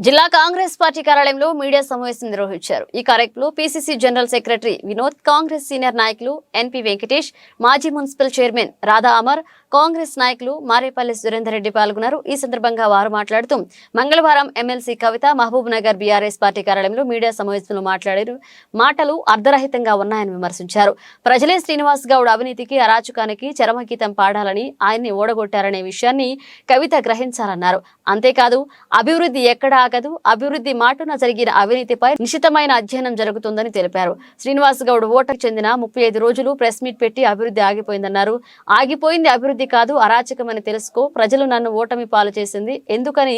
జిల్లా కాంగ్రెస్ పార్టీ కార్యాలయంలో మీడియా సమావేశం నిర్వహించారు. ఈ కార్యక్రమంలో PCC general secretary Vinod, Congress senior నాయకులు ఎన్పీ వెంకటేష్, మాజీ మున్సిపల్ చైర్మన్ రాధా అమర్, కాంగ్రెస్ నాయకులు మారేపల్లి సురేందర్ రెడ్డి పాల్గొన్నారు. ఈ సందర్భంగా వారు మాట్లాడుతూ మంగళవారం ఎమ్మెల్సీ కవిత మహబూబ్ నగర్ బీఆర్ఎస్ పార్టీ కార్యాలయంలో మీడియా సమావేశంలో మాట్లాడారు. మాటలు అర్ధరహితంగా ఉన్నాయని విమర్శించారు. ప్రజలే శ్రీనివాస్ గౌడ్ అవినీతికి, అరాచకానికి చరమగీతం పాడాలని, ఆయన్ని ఓడగొట్టారనే విషయాన్ని కవిత గ్రహించాలన్నారు. అంతేకాదు అభివృద్ధి ఎక్కడ ఆగదు, అభివృద్ధి మాటున జరిగిన అవినీతిపై నిశితమైన అధ్యయనం జరుగుతుందని తెలిపారు. శ్రీనివాస్ గౌడ్ ఓటకు చెందిన 35 రోజులు ప్రెస్ మీట్ పెట్టి అభివృద్ధి ఆగిపోయిందన్నారు. ఆగిపోయింది అభివృద్ధి కాదు, అరాచకమని తెలుసుకో. ప్రజలు నన్ను ఓటమి పాలు చేసింది ఎందుకని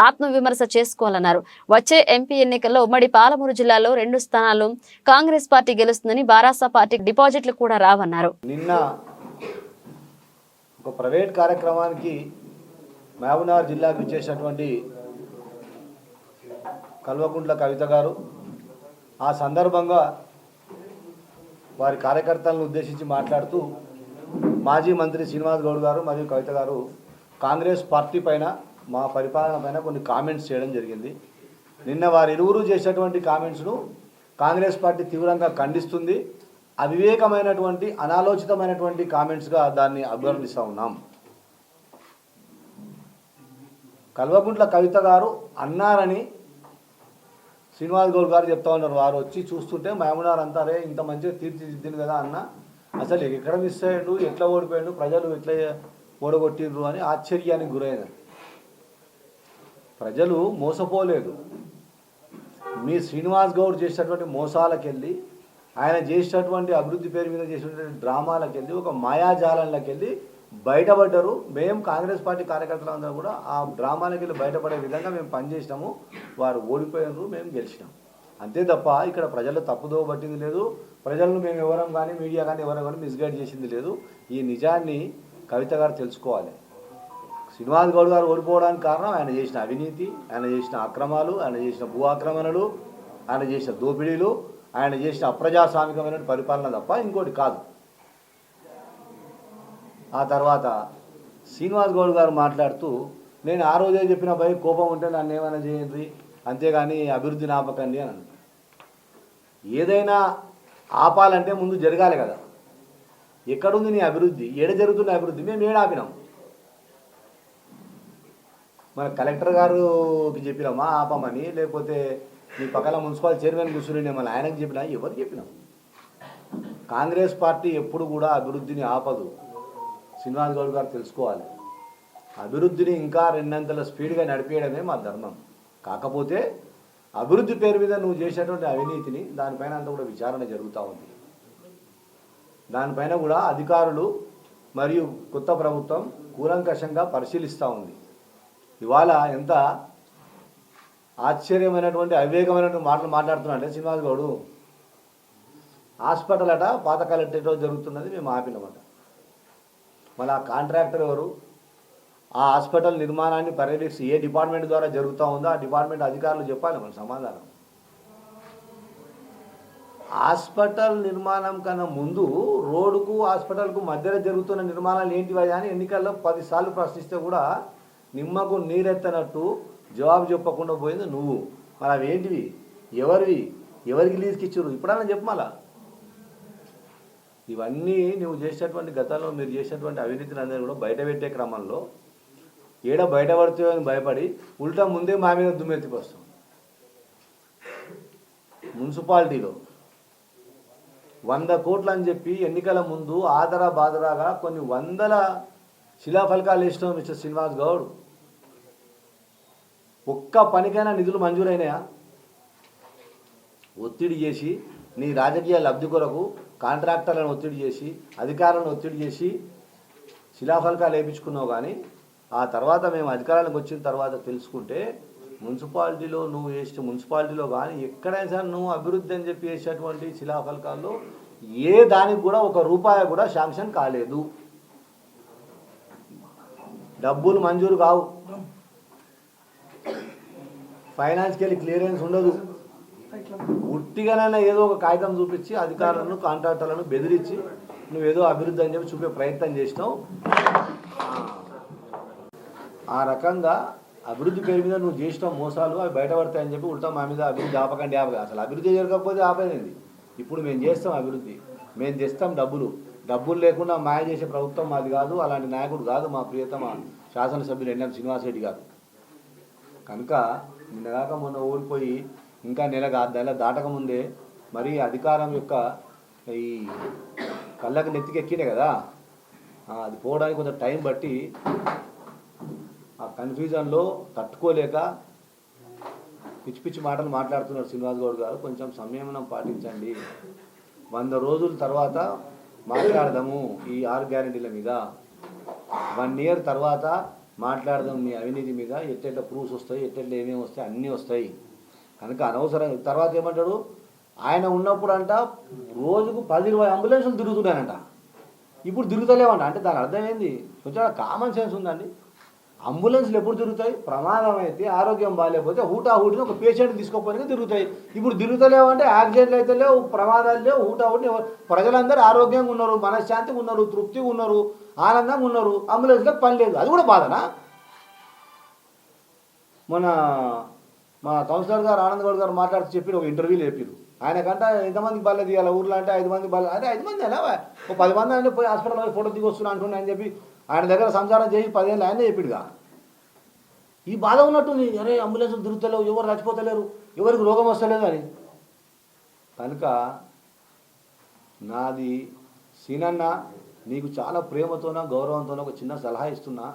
ఆత్మవిమర్శ చేసుకోవాలన్నారు. వచ్చే ఎంపీ ఎన్నికల్లో ఉమ్మడి పాలమూరు జిల్లాలో 2 స్థానాల్లో కాంగ్రెస్ పార్టీ గెలుస్తుందని, బారాసా పార్టీకి డిపాజిట్లు కూడా రావన్నారు. నిన్న ఒక ప్రైవేట్ కార్యక్రమానికి మహబూబ్నగర్ జిల్లాకు ఇచ్చేసినటువంటి కల్వకుంట్ల కవిత గారు ఆ సందర్భంగా వారి కార్యకర్తలను ఉద్దేశించి మాట్లాడుతూ మాజీ మంత్రి శ్రీనివాస్ గౌడ్ గారు మరియు కవిత గారు కాంగ్రెస్ పార్టీ పైన, మా పరిపాలన పైన కొన్ని కామెంట్స్ చేయడం జరిగింది. నిన్న వారిరువురు చేసినటువంటి కామెంట్స్ను కాంగ్రెస్ పార్టీ తీవ్రంగా ఖండిస్తుంది. అవివేకమైనటువంటి, అనాలోచితమైనటువంటి కామెంట్స్గా దాన్ని అభివర్ణిస్తూ ఉన్నాం. కల్వకుంట్ల కవిత గారు అన్నారని శ్రీనివాస్ గౌడ్ గారు చెప్తా ఉన్నారు. వారు వచ్చి చూస్తుంటే మహబూబ్నగర్ అంటారే ఇంత మంచిగా తీర్చిదిద్దింది కదా అన్న, అసలు ఎక్కడ మిస్ అయ్యాడు, ఎట్లా ఓడిపోయాడు, ప్రజలు ఎట్లా ఓడగొట్టిండ్రు అని ఆశ్చర్యానికి గురైన. ప్రజలు మోసపోలేదు. మీ శ్రీనివాస్ గౌడ్ చేసినటువంటి మోసాలకెళ్ళి, ఆయన చేసినటువంటి అభివృద్ధి పేరు మీద చేసినటువంటి డ్రామాలకెళ్ళి, ఒక మాయాజాలంలోకెళ్ళి బయటపడ్డారు. మేము కాంగ్రెస్ పార్టీ కార్యకర్తలందరూ కూడా ఆ డ్రామాలకెళ్ళి బయటపడే విధంగా మేము పనిచేసినాము. వారు ఓడిపోయినారు, మేము గెలిచినాం. అంతే తప్ప ఇక్కడ ప్రజలు తప్పుదో పట్టింది లేదు. ప్రజలను మేము ఎవరం కానీ, మీడియా కానీ ఎవరం కానీ మిస్గైడ్ చేసింది లేదు. ఈ నిజాన్ని కవిత గారు తెలుసుకోవాలి. శ్రీనివాస్ గౌడ్ గారు ఓడిపోవడానికి కారణం ఆయన చేసిన అవినీతి, ఆయన చేసిన అక్రమాలు, ఆయన చేసిన భూ ఆక్రమణలు, ఆయన చేసిన దోపిడీలు, ఆయన చేసిన అప్రజాస్వామికమైన పరిపాలన తప్ప ఇంకోటి కాదు. ఆ తర్వాత శ్రీనివాస్ గౌడ్ గారు మాట్లాడుతూ, నేను ఆ రోజే చెప్పిన భయ కోపం ఉంటే నన్ను ఏమైనా చేయండి, అంతేగాని అభివృద్ధిని ఆపకండి అని అన్నాడు. ఏదైనా ఆపాలంటే ముందు జరగాలి కదా. ఎక్కడుంది నీ అభివృద్ధి, ఏడ జరుగుతున్న అభివృద్ధి, మేము ఏడ ఆపినాం? మన కలెక్టర్ గారికి చెప్పినామా ఆపమని, లేకపోతే మీ పక్కన మున్సిపల్ చైర్మన్ కూర్చుని మళ్ళీ ఆయనకు చెప్పినా, ఎవరు చెప్పినాం? కాంగ్రెస్ పార్టీ ఎప్పుడు కూడా అభివృద్ధిని ఆపదు. శ్రీనివాస్ గౌడ్ గారు తెలుసుకోవాలి. అభివృద్ధిని ఇంకా 2 స్పీడ్గా నడిపేయడమే మా ధర్మం. కాకపోతే అభివృద్ధి పేరు మీద నువ్వు చేసేటువంటి అవినీతిని, దానిపైన అంతా కూడా విచారణ జరుగుతూ ఉంది. దానిపైన కూడా అధికారులు మరియు కొత్త ప్రభుత్వం కూలంకషంగా పరిశీలిస్తూ ఉంది. ఇవాళ ఎంత ఆశ్చర్యమైనటువంటి, అవివేకమైనటువంటి మాటలు మాట్లాడుతున్నాడంటే శ్రీనివాస్ గౌడు, హాస్పిటల్ అట పాత కలెక్టరేట్లో జరుగుతున్నది, మేము ఆపినామట. మళ్ళీ ఆ కాంట్రాక్టర్ ఎవరు, ఆ హాస్పిటల్ నిర్మాణాన్ని పర్యవేక్షి ఏ డిపార్ట్మెంట్ ద్వారా జరుగుతూ ఉందో ఆ డిపార్ట్మెంట్ అధికారులు చెప్పాలి మన సమాధానం. హాస్పిటల్ నిర్మాణం కన్నా ముందు రోడ్డుకు హాస్పిటల్కు మధ్యలో జరుగుతున్న నిర్మాణాలు ఏంటివా అని ఎన్నికల్లో 10 సార్లు ప్రశ్నిస్తే కూడా నిమ్మకు నీరెత్తనట్టు జవాబు చెప్పకుండా పోయింది నువ్వు. మరి అవి ఏంటివి, ఎవరివి, ఎవరికి లీజుకి ఇచ్చారు ఇప్పుడన్నా చెప్పు. మళ్ళా ఇవన్నీ నువ్వు చేసేటువంటి, గతంలో మీరు చేసేటువంటి అవినీతిని అందరూ కూడా బయట పెట్టే క్రమంలో ఏడ బయటపడుతుందో అని భయపడి ఉల్టా ముందే మా మీద దుమ్మెత్తిపోస్తాం. మున్సిపాలిటీలో 100 కోట్లు అని చెప్పి ఎన్నికల ముందు ఆదరా బాదరాగా కొన్ని 100 శిలాఫలకాలు వేసినావు మిస్టర్ శ్రీనివాస్ గౌడ్. ఒక్క పనికైనా నిధులు మంజూరైనాయా? ఒత్తిడి చేసి, నీ రాజకీయ లబ్ధి కొరకు కాంట్రాక్టర్లను ఒత్తిడి చేసి, అధికారులను ఒత్తిడి చేసి శిలాఫలకాలు వేయించుకున్నావు. కానీ ఆ తర్వాత మేము అధికారానికి వచ్చిన తర్వాత తెలుసుకుంటే మున్సిపాలిటీలో నువ్వు వేసిన, మున్సిపాలిటీలో కానీ ఎక్కడైనా సరే నువ్వు అభివృద్ధి అని చెప్పి వేసేటువంటి శిలాఫలకాల్లో ఏ దానికి కూడా 1 రూపాయి కూడా శాంక్షన్ కాలేదు. డబ్బులు మంజూరు కావు, ఫైనాన్స్కి వెళ్ళి క్లియరెన్స్ ఉండదు. ఉట్టిగానైనా ఏదో ఒక కాగితం చూపించి అధికారులను, కాంట్రాక్టర్లను బెదిరించి నువ్వేదో అభివృద్ధి అని చెప్పి చూపే ప్రయత్నం చేసినావు. ఆ రకంగా అభివృద్ధి పేరు మీద నువ్వు చేసిన మోసాలు అవి బయటపడతాయని చెప్పి ఉల్టా మా మీద అభివృద్ధి ఆపకండి అసలు అభివృద్ధి జరగకపోతే ఆపేది. ఇప్పుడు మేము చేస్తాం అభివృద్ధి, మేము తెస్తాం డబ్బులు లేకుండా మాయ చేసే ప్రభుత్వం మాది కాదు, అలాంటి నాయకుడు కాదు మా ప్రియతమ శాసనసభ్యులు ఎన్ఎం శ్రీనివాసరెడ్డి గారు. కనుక నిన్నగాక మొన్న ఓడిపోయి ఇంకా నెల దాటకముందే మరి అధికారం యొక్క ఈ కళ్ళకు నెత్తికెక్కినే కదా, అది పోవడానికి కొంత టైం బట్టి ఆ కన్ఫ్యూజన్లో తట్టుకోలేక పిచ్చి పిచ్చి మాటలు మాట్లాడుతున్నారు శ్రీనివాస్ గౌడ్ గారు. కొంచెం సంయమనం పాటించండి. 100 రోజుల తర్వాత మాట్లాడదాము ఈ 6 గ్యారెంటీల మీద. 1 ఇయర్ తర్వాత మాట్లాడదాం మీ అవినీతి మీద, ఎట్లా ప్రూఫ్స్ వస్తాయి, ఎట్లా ఏమేమి వస్తాయి, అన్నీ వస్తాయి. కనుక అనవసరం. తర్వాత ఏమంటాడు, ఆయన ఉన్నప్పుడు అంట రోజుకు 10-20 అంబులెన్సులు తిరుగుతున్నాయంట, ఇప్పుడు తిరుగుతలేవంట. అంటే దాని అర్థం ఏంది? కొంచెం కామన్ సెన్స్ ఉందండి. అంబులెన్స్లు ఎప్పుడు తిరుగుతాయి? ప్రమాదం అయితే, ఆరోగ్యం బాగాలేకపోతే హూటాహూటిని ఒక పేషెంట్ తీసుకోపోయినా తిరుగుతాయి. ఇప్పుడు తిరుగుతలేవంటే యాక్సిడెంట్లు అయితే లేవు, ప్రమాదాలు లేవు, హూటాహూటి ప్రజలందరూ ఆరోగ్యంగా ఉన్నారు, మనశ్శాంతిగా ఉన్నారు, తృప్తిగా ఉన్నారు, ఆనందంగా ఉన్నారు. అంబులెన్స్లో పని లేదు, అది కూడా బాధనా? మన కౌన్సిలర్ గారు ఆనంద్ గౌడ్ గారు మాట్లాడుతూ చెప్పి ఒక ఇంటర్వ్యూలు చెప్పారు. ఆయనకంట ఎంతమందికి బల్ల తీయాలి ఊర్లో అంటే 5 మంది బల్ల, అదే 5 మంది అలా ఒక 10 మంది అంటే పోయి హాస్పిటల్లో ఫోటో దిగి వస్తున్నా అంటున్నా అని చెప్పి ఆయన దగ్గర సంసారం చేసి 10 ఏళ్ళు ఆయనే చెప్పిడుగా. ఈ బాధ ఉన్నట్టుంది, అరే అంబులెన్సులు తిరుగుతలేవు, ఎవరు చచ్చిపోతలేరు, ఎవరికి రోగం వస్తలేదు అని. కనుక నాది సీనన్న నీకు చాలా ప్రేమతోన గౌరవంతోన ఒక చిన్న సలహా ఇస్తున్నా.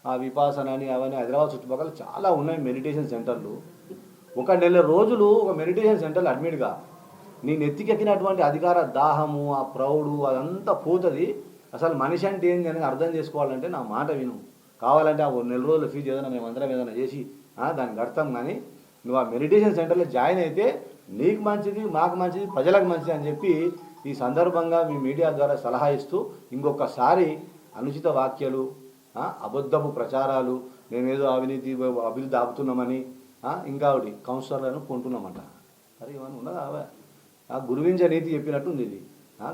ఆ విపాసన అని అవన్నీ హైదరాబాద్ చుట్టుపక్కల చాలా ఉన్నాయి మెడిటేషన్ సెంటర్లు. 1 నెల రోజులు ఒక మెడిటేషన్ సెంటర్లో అడ్మిట్గా నీ నెత్తికెక్కినటువంటి అధికార దాహము, ఆ ప్రౌడు అదంతా పోతుంది. అసలు మనిషి అంటే ఏంటి అనేది అర్థం చేసుకోవాలంటే నా మాట విను. కావాలంటే ఆ 1 నెల రోజుల ఫీజు ఏదైనా మేమందరం ఏదైనా చేసి దానికి కడతాం. కానీ నువ్వు ఆ మెడిటేషన్ సెంటర్లో జాయిన్ అయితే నీకు మంచిది, మాకు మంచిది, ప్రజలకు మంచిది అని చెప్పి ఈ సందర్భంగా మీ మీడియా ద్వారా సలహా ఇస్తూ, ఇంకొకసారి అనుచిత వాక్యాలు, అబద్ధపు ప్రచారాలు, మేమేదో అభివృద్ధి ఆపుతున్నామని, ఇంకా ఒకటి కౌన్సిలర్లను కొంటున్నామంట. అరే ఏమన్నా ఉన్నదా? ఆ గురువించ నీతి చెప్పినట్టు ఉంది ఇది.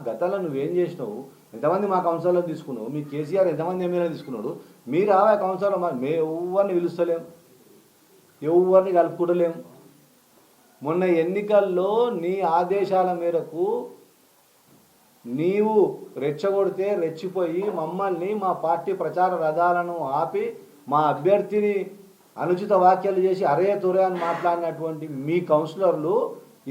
గతంలో నువ్వేం చేసినావు? ఎంతమంది మా కౌన్సిలర్లు తీసుకున్నావు? మీ కేసీఆర్ ఎంతమంది ఎమ్మెల్యేలు తీసుకున్నాడు? మీరు ఆ కౌన్సిలర్ మేము ఎవరిని పిలుస్తలేం, ఎవరిని కలుపుకుంటలేం. మొన్న ఎన్నికల్లో నీ ఆదేశాల మేరకు నీవు రెచ్చగొడితే రెచ్చిపోయి మమ్మల్ని, మా పార్టీ ప్రచార రథాలను ఆపి మా అభ్యర్థిని అనుచిత వ్యాఖ్యలు చేసి అరే తురే అని మాట్లాడినటువంటి మీ కౌన్సిలర్లు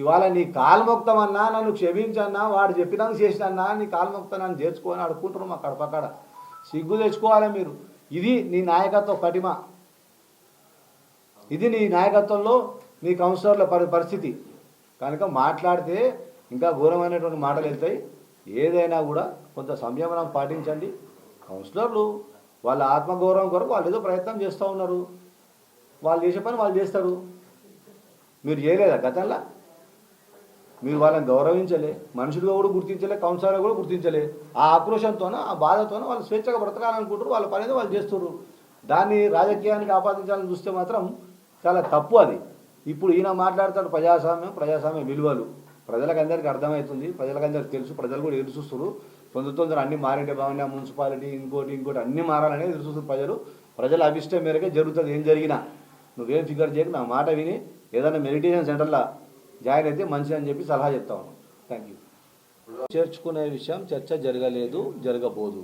ఇవాళ నీ కాల్మొక్తమన్నా, నన్ను క్షమించన్నా, వాడు చెప్పినాక చేసినన్నా నీ కాల్మొక్తనాన్ని చేర్చుకొని అడుక్కుంటారు మా కడపక్కడ. సిగ్గు తెచ్చుకోవాలి మీరు. ఇది నీ నాయకత్వ పటిమ, ఇది నీ నాయకత్వంలో నీ కౌన్సిలర్ల పరిస్థితి. కనుక మాట్లాడితే ఇంకా ఘోరమైనటువంటి మాటలు వెళ్తాయి. ఏదైనా కూడా కొంత సంయమనం పాటించండి. కౌన్సిలర్లు వాళ్ళ ఆత్మగౌరవం కొరకు వాళ్ళు ఏదో ప్రయత్నం చేస్తూ ఉన్నారు, వాళ్ళు చేసే పని వాళ్ళు చేస్తారు. మీరు చేయలేదా గతంలో? మీరు వాళ్ళని గౌరవించలే, మనుషులుగా కూడా గుర్తించలే, కౌన్సిలర్గా కూడా గుర్తించలే. ఆ ఆక్రోషంతోనో ఆ బాధతోనో వాళ్ళు స్వేచ్ఛగా బ్రతకాలనుకుంటారు, వాళ్ళ పని వాళ్ళు చేస్తున్నారు. దాన్ని రాజకీయానికి ఆపాదించాలని చూస్తే మాత్రం చాలా తప్పు అది. ఇప్పుడు ఈయన మాట్లాడతాడు ప్రజాస్వామ్య విలువలు. ప్రజలకు అందరికీ అర్థమవుతుంది, ప్రజలకందరికీ తెలుసు, ప్రజలు కూడా ఎదురు చూస్తారు. తొందర అన్నీ మారింటే బాగుండే, మున్సిపాలిటీ ఇంకోటి అన్నీ మారాలనే ఎదురు చూస్తారు ప్రజల అభిష్టం మేరకే జరుగుతుంది. ఏం జరిగినా నువ్వేం ఫిగర్ చేయకు, నా మాట విని ఏదైనా మెడిటేషన్ సెంటర్లో జాయిన్ అయితే మంచిది అని చెప్పి సలహా చెప్తా ఉన్నాను. Thank you. చేర్చుకునే విషయం చర్చ జరగలేదు, జరగబోదు.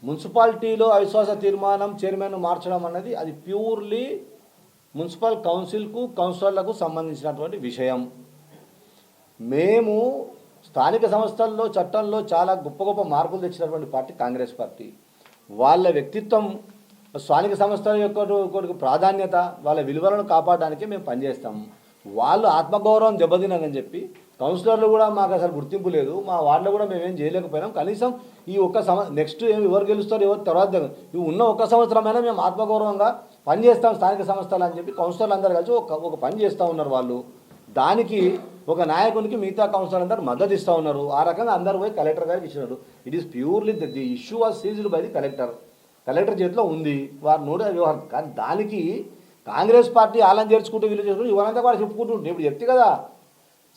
మున్సిపాలిటీలో అవిశ్వాస తీర్మానం చైర్మన్ను మార్చడం అన్నది అది ప్యూర్లీ మున్సిపల్ కౌన్సిల్కు, కౌన్సిలర్లకు సంబంధించినటువంటి విషయం. మేము స్థానిక సంస్థల్లో చట్టంలో చాలా గొప్ప మార్పులు తెచ్చినటువంటి పార్టీ కాంగ్రెస్ పార్టీ. వాళ్ళ వ్యక్తిత్వం, స్థానిక సంస్థల యొక్క ప్రాధాన్యత, వాళ్ళ విలువలను కాపాడడానికి మేము పనిచేస్తాము. వాళ్ళు ఆత్మగౌరవం దెబ్బతినని చెప్పి కౌన్సిలర్లు కూడా మాకు అసలు గుర్తింపు లేదు, మా వార్డులో కూడా మేమేం చేయలేకపోయినాం. కనీసం ఈ నెక్స్ట్ ఎవరు గెలుస్తారు ఎవరు తర్వాత ఇవి ఉన్న 1 సంవత్సరమైనా మేము ఆత్మగౌరవంగా పనిచేస్తాం స్థానిక సంస్థలు అని చెప్పి కౌన్సిలర్లు అందరూ కలిసి ఒక పని చేస్తూ ఉన్నారు. వాళ్ళు దానికి ఒక నాయకునికి మిగతా కౌన్సిలర్ అందరూ మద్దతు ఇస్తూ ఉన్నారు. ఆ రకంగా అందరూ పోయి కలెక్టర్ గారికి ఇచ్చినారు. It is purely the issue was seized by the collector చేతిలో ఉంది, వారు నోడే వ్యవహారం. కానీ దానికి కాంగ్రెస్ పార్టీ ఆలం చేర్చుకుంటూ వీళ్ళు చేసుకుంటూ ఇవరంతా కూడా చెప్పుకుంటుంటే ఇప్పుడు చెప్తే కదా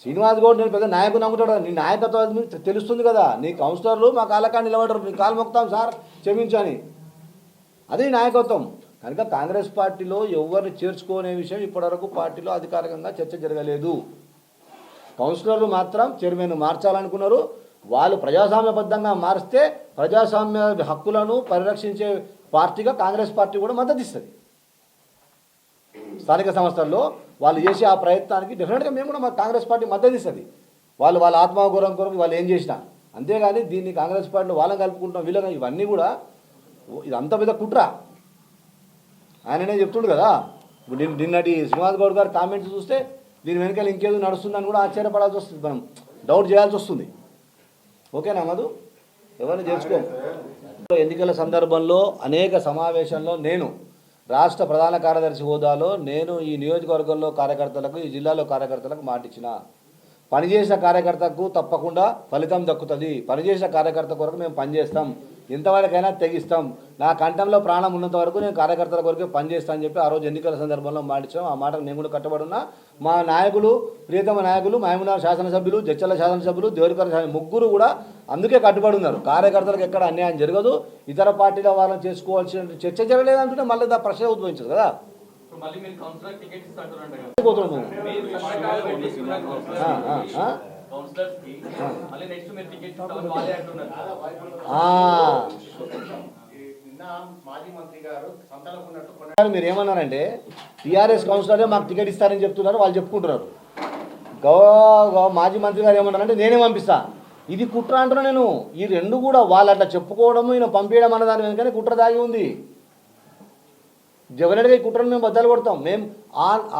శ్రీనివాస్ గౌడ్ నేను పెద్ద నాయకుని నమ్ముతాడు కదా, నీ నాయకత్వం తెలుస్తుంది కదా, నీ కౌన్సిలర్లు మా కాళ్ళకాడ నిలబడరు, నీ కాలు మొక్తాం సార్ క్షమించని, అది నాయకత్వం. కనుక కాంగ్రెస్ పార్టీలో ఎవరిని చేర్చుకోనే విషయం ఇప్పటివరకు పార్టీలో అధికారికంగా చర్చ జరగలేదు. కౌన్సిలర్లు మాత్రం చైర్మన్ మార్చాలనుకున్నారు. వాళ్ళు ప్రజాస్వామ్యబద్ధంగా మారిస్తే ప్రజాస్వామ్య హక్కులను పరిరక్షించే పార్టీగా కాంగ్రెస్ పార్టీ కూడా మద్దతు ఇస్తుంది. స్థానిక సంస్థల్లో వాళ్ళు చేసే ఆ ప్రయత్నానికి డెఫినెట్గా మేము కూడా మా కాంగ్రెస్ పార్టీ మద్దతు ఇస్తుంది. వాళ్ళ ఆత్మగౌరవం కొరకు వాళ్ళు ఏం చేసినా. అంతేగాని దీన్ని కాంగ్రెస్ పార్టీలో వాళ్ళని కలుపుకుంటాం వీళ్ళగా ఇవన్నీ కూడా ఇదంతా పెద్ద కుట్ర. ఆయననే చెప్తుండు కదా. నిన్నటి శ్రీనివాస్ గౌడ్ గారు కామెంట్స్ చూస్తే దీని వెనకాల ఇంకేదో నడుస్తుందని కూడా ఆశ్చర్యపడాల్సి వస్తుంది, మనం డౌట్ చేయాల్సి వస్తుంది. ఓకేనా మధు? ఎవరిని చేర్చుకో. ఎన్నికల సందర్భంలో అనేక సమావేశాల్లో నేను రాష్ట్ర ప్రధాన కార్యదర్శి హోదాలో నేను ఈ నియోజకవర్గంలో కార్యకర్తలకు, ఈ జిల్లాలో కార్యకర్తలకు మాటిచ్చిన, పనిచేసిన కార్యకర్తకు తప్పకుండా ఫలితం దక్కుతుంది, పనిచేసిన కార్యకర్త కొరకు మేము పనిచేస్తాం, ఎంతవరకైనా తెగిస్తాం, నా కంఠంలో ప్రాణం ఉన్నంత వరకు నేను కార్యకర్తల కొరకే పనిచేస్తాను అని చెప్పి ఆ రోజు ఎన్నికల సందర్భంలో మాటిచ్చాం. ఆ మాటకు నేను కూడా కట్టుబడి ఉన్నా. మా నాయకులు, ప్రియతమ నాయకులు, మహబూబ్నగర్ శాసనసభ్యులు, జడ్చర్ల శాసనసభ్యులు, దేవరకర ముగ్గురు కూడా అందుకే కట్టుబడి ఉన్నారు. కార్యకర్తలకు ఎక్కడ అన్యాయం జరగదు, ఇతర పార్టీల వాళ్ళని చేసుకోవాల్సిన చర్చ జరగలేదంటుంటే మళ్ళీ దా ప్రశ్న ఉద్భవించదు కదా. మీరు ఏమన్నారంటే టీఆర్ఎస్ కౌన్సిలరే మాకు టికెట్ ఇస్తారని చెప్తున్నారు, వాళ్ళు చెప్పుకుంటున్నారు. మాజీ మంత్రి గారు ఏమన్నారంటే నేనే పంపిస్తా. ఇది కుట్ర అంటున్నా నేను. ఈ రెండు కూడా వాళ్ళు అట్లా చెప్పుకోవడము, ఈయన పంపించడం అన్న దాని వెనుకనే కుట్ర దాగి ఉంది. డెఫినెట్గా ఈ కుట్రను మేము బద్దలు కొడతాం. మేము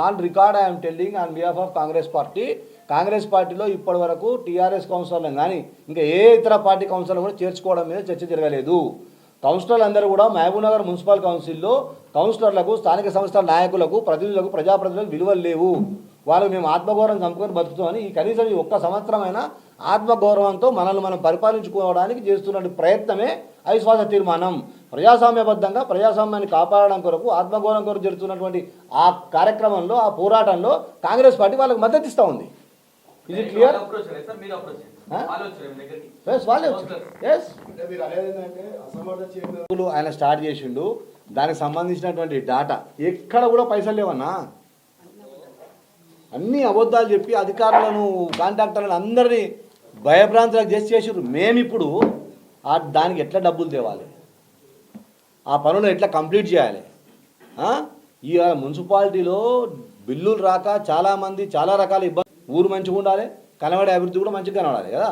on record I'm telling on behalf of Congress party, Congress పార్టీలో ఇప్పటి వరకు టీఆర్ఎస్ కౌన్సిలర్లు కానీ ఇంకా ఏ ఇతర పార్టీ కౌన్సిలర్ కూడా చేర్చుకోవడం మీద చర్చ జరగలేదు. కౌన్సిలర్లు అందరూ కూడా మహబూబ్నగర్ మున్సిపల్ కౌన్సిల్లో కౌన్సిలర్లకు, స్థానిక సంస్థల నాయకులకు, ప్రతినిధులకు, ప్రజాప్రతినిధులకు విలువలు లేవు, వాళ్ళకు మేము ఆత్మగౌరవం చంపుకొని బతుకుతామని ఈ కనీసం ఈ ఒక్క సంవత్సరమైన ఆత్మగౌరవంతో మనల్ని మనం పరిపాలించుకోవడానికి చేస్తున్న ప్రయత్నమే అవిశ్వాస తీర్మానం. ప్రజాస్వామ్యబద్ధంగా ప్రజాస్వామ్యాన్ని కాపాడడం కొరకు, ఆత్మగౌరవం కొరకు జరుగుతున్నటువంటి ఆ కార్యక్రమంలో, ఆ పోరాటంలో కాంగ్రెస్ పార్టీ వాళ్ళకి మద్దతు ఇస్తూ ఉంది. ఇది క్లియర్? ఆయన స్టార్ట్ చేసిండు, దానికి సంబంధించినటువంటి డాటా ఎక్కడ కూడా పైసలు లేవన్నా. అన్ని అబద్ధాలు చెప్పి అధికారులను, కాంట్రాక్టర్లను అందరినీ భయభ్రాంతులకు చేసిర్రు. మేమిప్పుడు దానికి ఎట్లా డబ్బులు తేవాలి, ఆ పనులు ఎట్లా కంప్లీట్ చేయాలి. ఈ మున్సిపాలిటీలో బిల్లులు రాక చాలామంది చాలా రకాల ఇబ్బంది. ఊరు మంచిగా ఉండాలి, కనబడే అభివృద్ధి కూడా మంచిగా కనబడాలి కదా.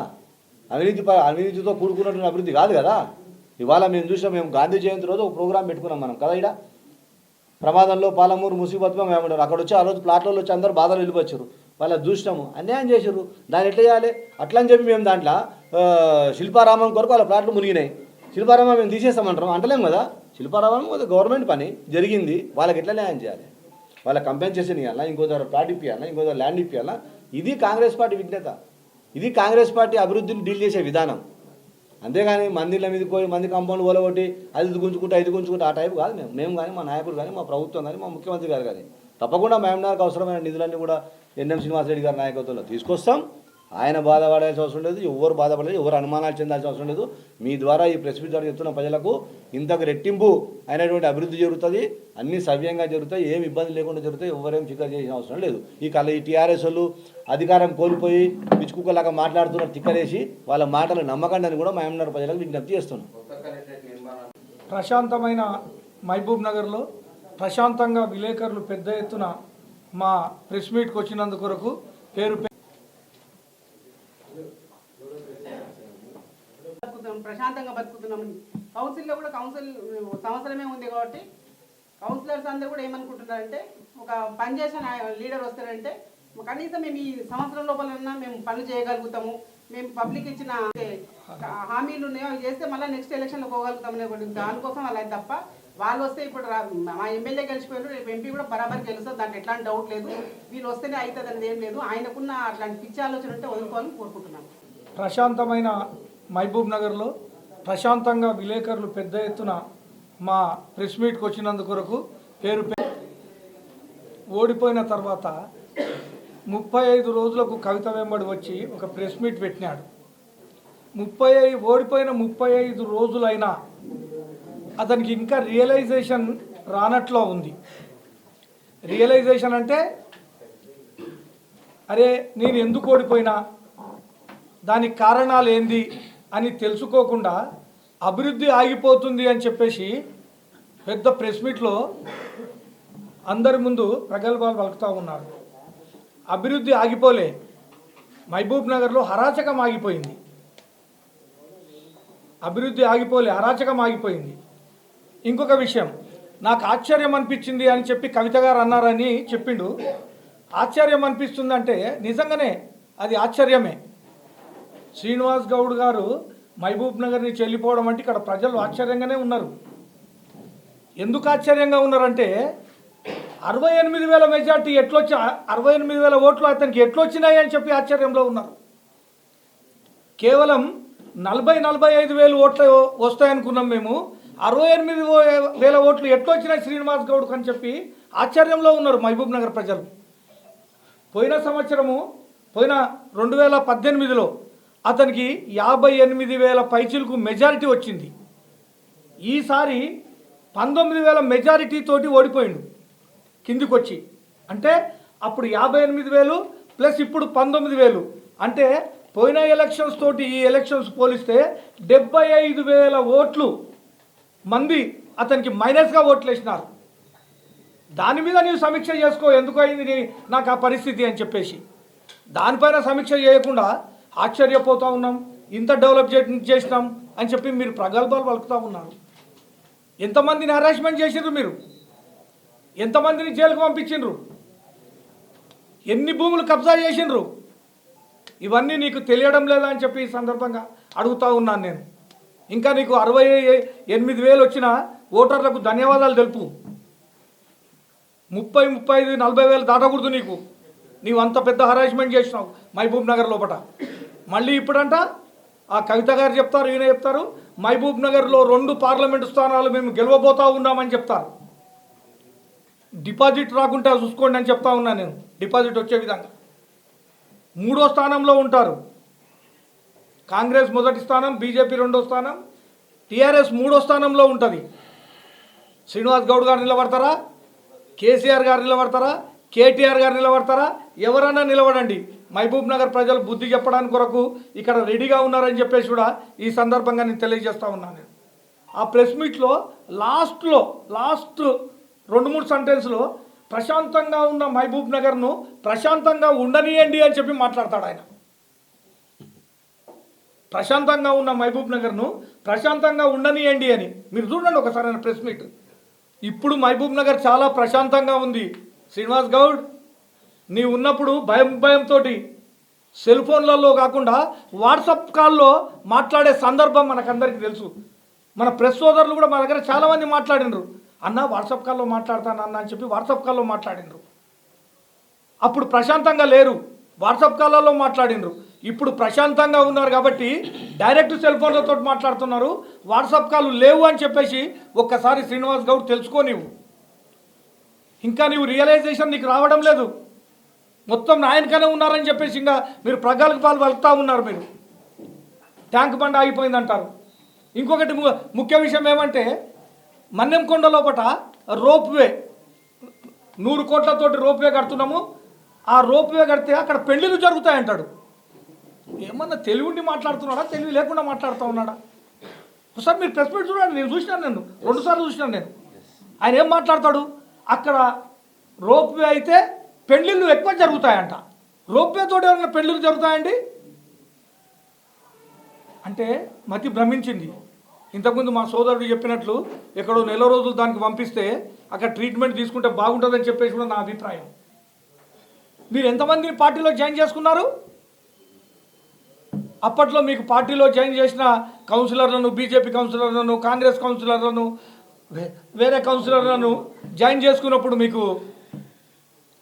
అవినీతితో కూడుకున్నటువంటి అభివృద్ధి కాదు కదా. ఇవాళ మేము చూసాం, మేము గాంధీ జయంతి రోజు ఒక ప్రోగ్రాం పెట్టుకున్నాం మనం కదా. ఇక్కడ ప్రమాదంలో పాలమూరు ముసిబత్తుగా మేము అక్కడ వచ్చి ఆ రోజు ప్లాట్లలో వచ్చి అందరూ బాధలు వెళ్ళిపోయారు. వాళ్ళ చూసినాము, అన్యాయం చేశారు, దాన్ని ఎట్లా చేయాలి అట్లా అని చెప్పి మేము దాంట్లో శిల్పారామం కొరకు వాళ్ళ ప్లాట్లు మునిగినాయి. శిల్పారామం మేము తీసేస్తామంటాం అంటలేం కదా. శిల్పారామం గవర్నమెంట్ పని జరిగింది, వాళ్ళకి ఎట్లా న్యాయం చేయాలి, వాళ్ళ కంపెన్సేషన్ ఇవ్వాలా, ఇంకో దగ్గర ప్లాట్ ఇప్పియాలా, ఇంకో దగ్గర ల్యాండ్ ఇప్పియాలా. ఇది కాంగ్రెస్ పార్టీ విజ్ఞత, ఇది కాంగ్రెస్ పార్టీ అభివృద్ధిని డీల్ చేసే విధానం. అంతేగాని మందిల మీదకి పోయి మంది కాంపౌండ్ ఓలగొట్టి అది గుంజుకుంటే ఆ టైపు కాదు. మేము కానీ, మా నాయకులు కానీ, మా ప్రభుత్వం కానీ, మా ముఖ్యమంత్రి గారు కానీ తప్పకుండా మహబూబ్నగర్కి అవసరమైన నిధులన్నీ కూడా ఎన్ఎం శ్రీనివాసరెడ్డి గారి నాయకత్వంలో తీసుకొస్తాం. ఆయన బాధపడాల్సిన అవసరం లేదు, ఎవరు బాధపడలేదు, ఎవరు అనుమానాలు చెందాల్సిన అవసరం లేదు. మీ ద్వారా ఈ ప్రెస్ మీట్ ద్వారా చెప్తున్న ప్రజలకు ఇంతకు రెట్టింపు అయినటువంటి అభివృద్ధి జరుగుతుంది, అన్నీ సవ్యంగా జరుగుతాయి, ఏమి ఇబ్బంది లేకుండా జరుగుతాయి, ఎవరేం ఫికర్ చేసిన అవసరం లేదు. ఈ టీఆర్ఎస్ వాళ్ళు అధికారం కోల్పోయి పిచ్చుకుక్కలాగా మాట్లాడుతున్న తిక్కలేసి వాళ్ళ మాటలు నమ్మకండి అని కూడా మహబూబ్నగర్ ప్రజలకు విజ్ఞప్తి చేస్తున్నాం. ప్రశాంతమైన మహబూబ్ నగర్లో ప్రశాంతంగా విలేకరులు పెద్ద ఎత్తున మా ప్రెస్ మీట్కి వచ్చినందుకు కొరకు ప్రశాంతంగా బతుకుతున్నామని. కౌన్సిల్లో కూడా కౌన్సిల్ సంవత్సరమే ఉంది కాబట్టి కౌన్సిలర్స్ అందరూ కూడా ఏమనుకుంటున్నారంటే, ఒక పనిచేసిన లీడర్ వస్తారంటే కనీసం మేము ఈ సంవత్సరం లోపలన్నా మేము పనులు చేయగలుగుతాము, మేము పబ్లిక్ ఇచ్చిన హామీలు ఉన్నాయో అవి చేస్తే మళ్ళీ నెక్స్ట్ ఎలక్షన్లో పోగలుగుతామని దానికోసం అలా తప్ప వాళ్ళు వస్తే ఇప్పుడు మా ఎమ్మెల్యే గెలిచిపోయారు, రేపు ఎంపీ కూడా బరాబర్ గెలుస్తుంది, దాంట్లో ఎట్లాంటి డౌట్ లేదు, వీళ్ళు వస్తేనే అవుతుంది అనేది ఏం లేదు. ఆయనకున్న అట్లాంటి పిచ్చి ఆలోచన ఉంటే వదులుకోవాలని కోరుకుంటున్నాను. ప్రశాంతమైన మహబూబ్ నగర్లో ప్రశాంతంగా విలేకరులు పెద్ద ఎత్తున మా ప్రెస్ మీట్కి వచ్చినందుకు కొరకు ఓడిపోయిన తర్వాత 35 రోజులకు కవిత వెంబడి వచ్చి ఒక ప్రెస్ మీట్ పెట్టినాడు. ఓడిపోయిన 35 రోజులైనా అతనికి ఇంకా రియలైజేషన్ రానట్లో ఉంది. రియలైజేషన్ అంటే అరే నేను ఎందుకు ఓడిపోయినా, దానికి కారణాలు ఏంది అని తెలుసుకోకుండా అభివృద్ధి ఆగిపోతుంది అని చెప్పేసి పెద్ద ప్రెస్ మీట్లో అందరి ముందు ప్రగల్భాలు పలుకుతూ ఉన్నారు. అభివృద్ధి ఆగిపోలే, మహబూబ్ నగర్లో అరాచకం ఆగిపోయింది. అభివృద్ధి ఆగిపోలే, అరాచకం ఆగిపోయింది. ఇంకొక విషయం నాకు ఆశ్చర్యం అనిపించింది అని చెప్పి కవిత గారు అన్నారని చెప్పిండు. ఆశ్చర్యం అనిపిస్తుందంటే నిజంగానే అది ఆశ్చర్యమే. శ్రీనివాస్ గౌడ్ గారు మహబూబ్ నగర్ నుంచి వెళ్ళిపోవడం అంటే ఇక్కడ ప్రజలు ఆశ్చర్యంగానే ఉన్నారు. ఎందుకు ఆశ్చర్యంగా ఉన్నారంటే 68,000 మెజార్టీ ఎట్లొచ్చి 68,000 ఓట్లు అతనికి ఎట్లొచ్చినాయి అని చెప్పి ఆశ్చర్యంలో ఉన్నారు. కేవలం 40-45,000 ఓట్లు వస్తాయనుకున్నాం మేము, 68,000 ఓట్లు ఎట్లొచ్చినాయి శ్రీనివాస్ గౌడ్కి అని చెప్పి ఆశ్చర్యంలో ఉన్నారు మహబూబ్ నగర్ ప్రజలు. పోయిన 2018లో అతనికి 58,000 పైచిలకు మెజారిటీ వచ్చింది. ఈసారి 19,000 మెజారిటీ తోటి ఓడిపోయిండు కిందికి వచ్చి. అంటే అప్పుడు 58,000 ప్లస్ ఇప్పుడు 19,000, అంటే పోయిన ఎలక్షన్స్ తోటి ఈ ఎలక్షన్స్ పోలిస్తే 75,000 ఓట్లు మంది అతనికి మైనస్గా ఓట్లు వేసినారు. దాని మీద నీవు సమీక్ష చేసుకో, ఎందుకు అయింది నాకు ఆ పరిస్థితి అని చెప్పేసి. దానిపైన సమీక్ష చేయకుండా ఆశ్చర్యపోతూ ఉన్నాం, ఇంత డెవలప్ చేసినాం అని చెప్పి మీరు ప్రగల్భాలు పలుకుతూ ఉన్నారు. ఎంతమందిని హరాస్మెంట్ చేసిండ్రు మీరు, ఎంతమందిని జైలుకు పంపించిండ్రు, ఎన్ని భూములు కబ్జా చేసిండ్రు, ఇవన్నీ నీకు తెలియడం లేదా అని చెప్పి ఈ సందర్భంగా అడుగుతూ ఉన్నాను నేను. ఇంకా నీకు 68,000 వచ్చిన ఓటర్లకు ధన్యవాదాలు తెలుపు. 30, 35, 40,000 దాటకూడదు నీకు. నీవు అంత పెద్ద హరాస్మెంట్ చేసినావు మహబూబ్ నగర్ లోపల. మళ్ళీ ఇప్పుడంట ఆ కవిత గారు చెప్తారు, ఈయన చెప్తారు, మహబూబ్ నగర్లో 2 పార్లమెంటు స్థానాలు మేము గెలవబోతా ఉన్నామని చెప్తారు. డిపాజిట్ రాకుండా చూసుకోండి అని చెప్తా ఉన్నా నేను. డిపాజిట్ వచ్చే విధంగా 3వ స్థానంలో ఉంటారు. కాంగ్రెస్ 1వ స్థానం, బీజేపీ 2వ స్థానం, టీఆర్ఎస్ 3వ స్థానంలో ఉంటుంది. శ్రీనివాస్ గౌడ్ గారు నిలబడతారా, కేసీఆర్ గారు నిలబడతారా, కేటీఆర్ గారు నిలబడతారా, ఎవరైనా నిలబడండి. మహబూబ్ నగర్ ప్రజలు బుద్ధి చెప్పడానికి కొరకు ఇక్కడ రెడీగా ఉన్నారని చెప్పేసి కూడా ఈ సందర్భంగా నేను తెలియజేస్తూ ఉన్నాను. ఆ ప్రెస్ మీట్లో లాస్ట్ 2-3 సెంటెన్స్లో ప్రశాంతంగా ఉన్న మహబూబ్ నగర్ను ప్రశాంతంగా ఉండనియండి అని చెప్పి మాట్లాడతాడు ఆయన. ప్రశాంతంగా ఉన్న మహబూబ్ నగర్ను ప్రశాంతంగా ఉండనియండి అని. మీరు చూడండి ఒకసారి ఆయన ప్రెస్ మీట్. ఇప్పుడు మహబూబ్ నగర్ చాలా ప్రశాంతంగా ఉంది. శ్రీనివాస్ గౌడ్ నీ ఉన్నప్పుడు భయంతో సెల్ ఫోన్లలో కాకుండా వాట్సాప్ కాల్లో మాట్లాడే సందర్భం మనకందరికీ తెలుసు. మన ప్రెస్ సోదరులు కూడా మన దగ్గర చాలామంది మాట్లాడినరు. అన్న వాట్సాప్ కాల్లో మాట్లాడతాను అన్న అని చెప్పి వాట్సాప్ కాల్లో మాట్లాడినరు. అప్పుడు ప్రశాంతంగా లేరు, వాట్సాప్ కాల్లో మాట్లాడినరు. ఇప్పుడు ప్రశాంతంగా ఉన్నారు కాబట్టి డైరెక్ట్ సెల్ ఫోన్లతో మాట్లాడుతున్నారు. వాట్సాప్ కాల్ లేవు అని చెప్పేసి ఒక్కసారి శ్రీనివాస్ గౌడ్ తెలుసుకో. ఇంకా నీవు రియలైజేషన్ నీకు రావడం లేదు. మొత్తం నాయనకనే ఉన్నారని చెప్పేసి ఇంకా మీరు ప్రగల్భాలు పలుకుతూ ఉన్నారు. మీరు ట్యాంక్ బండ్ ఆగిపోయిందంటారు. ఇంకొకటి ముఖ్య విషయం ఏమంటే మన్నెంకొండ లోపట రోప్వే 100 కోట్లతోటి రోప్వే కడుతున్నాము. ఆ రోప్వే కడితే అక్కడ పెళ్లిళ్ళు జరుగుతాయంటాడు. ఏమన్నా తెలివి మాట్లాడుతున్నాడా, తెలివి లేకుండా మాట్లాడుతూ ఉన్నాడా? ఒకసారి మీరు ప్రెస్ మీట్ చూడండి. నేను చూసినాను, నేను 2 సార్లు చూసినాను నేను. ఆయన ఏం మాట్లాడతాడు, అక్కడ రోప్వే అయితే పెళ్లిళ్ళు ఎక్కువ జరుగుతాయంట. రోప్వేతో ఎవరైనా పెళ్లిళ్ళు జరుగుతాయండి అంటే మతి భ్రమించింది. ఇంతకుముందు మా సోదరుడు చెప్పినట్లు ఎక్కడో 4 రోజులు దానికి పంపిస్తే అక్కడ ట్రీట్మెంట్ తీసుకుంటే బాగుంటుందని చెప్పేసి కూడా నా అభిప్రాయం. మీరు ఎంతమందిని పార్టీలో జాయిన్ చేసుకున్నారు? అప్పట్లో మీకు పార్టీలో జాయిన్ చేసిన కౌన్సిలర్లను, బీజేపీ కౌన్సిలర్లను, కాంగ్రెస్ కౌన్సిలర్లను, వేరే కౌన్సిలర్లను జాయిన్ చేసుకున్నప్పుడు మీకు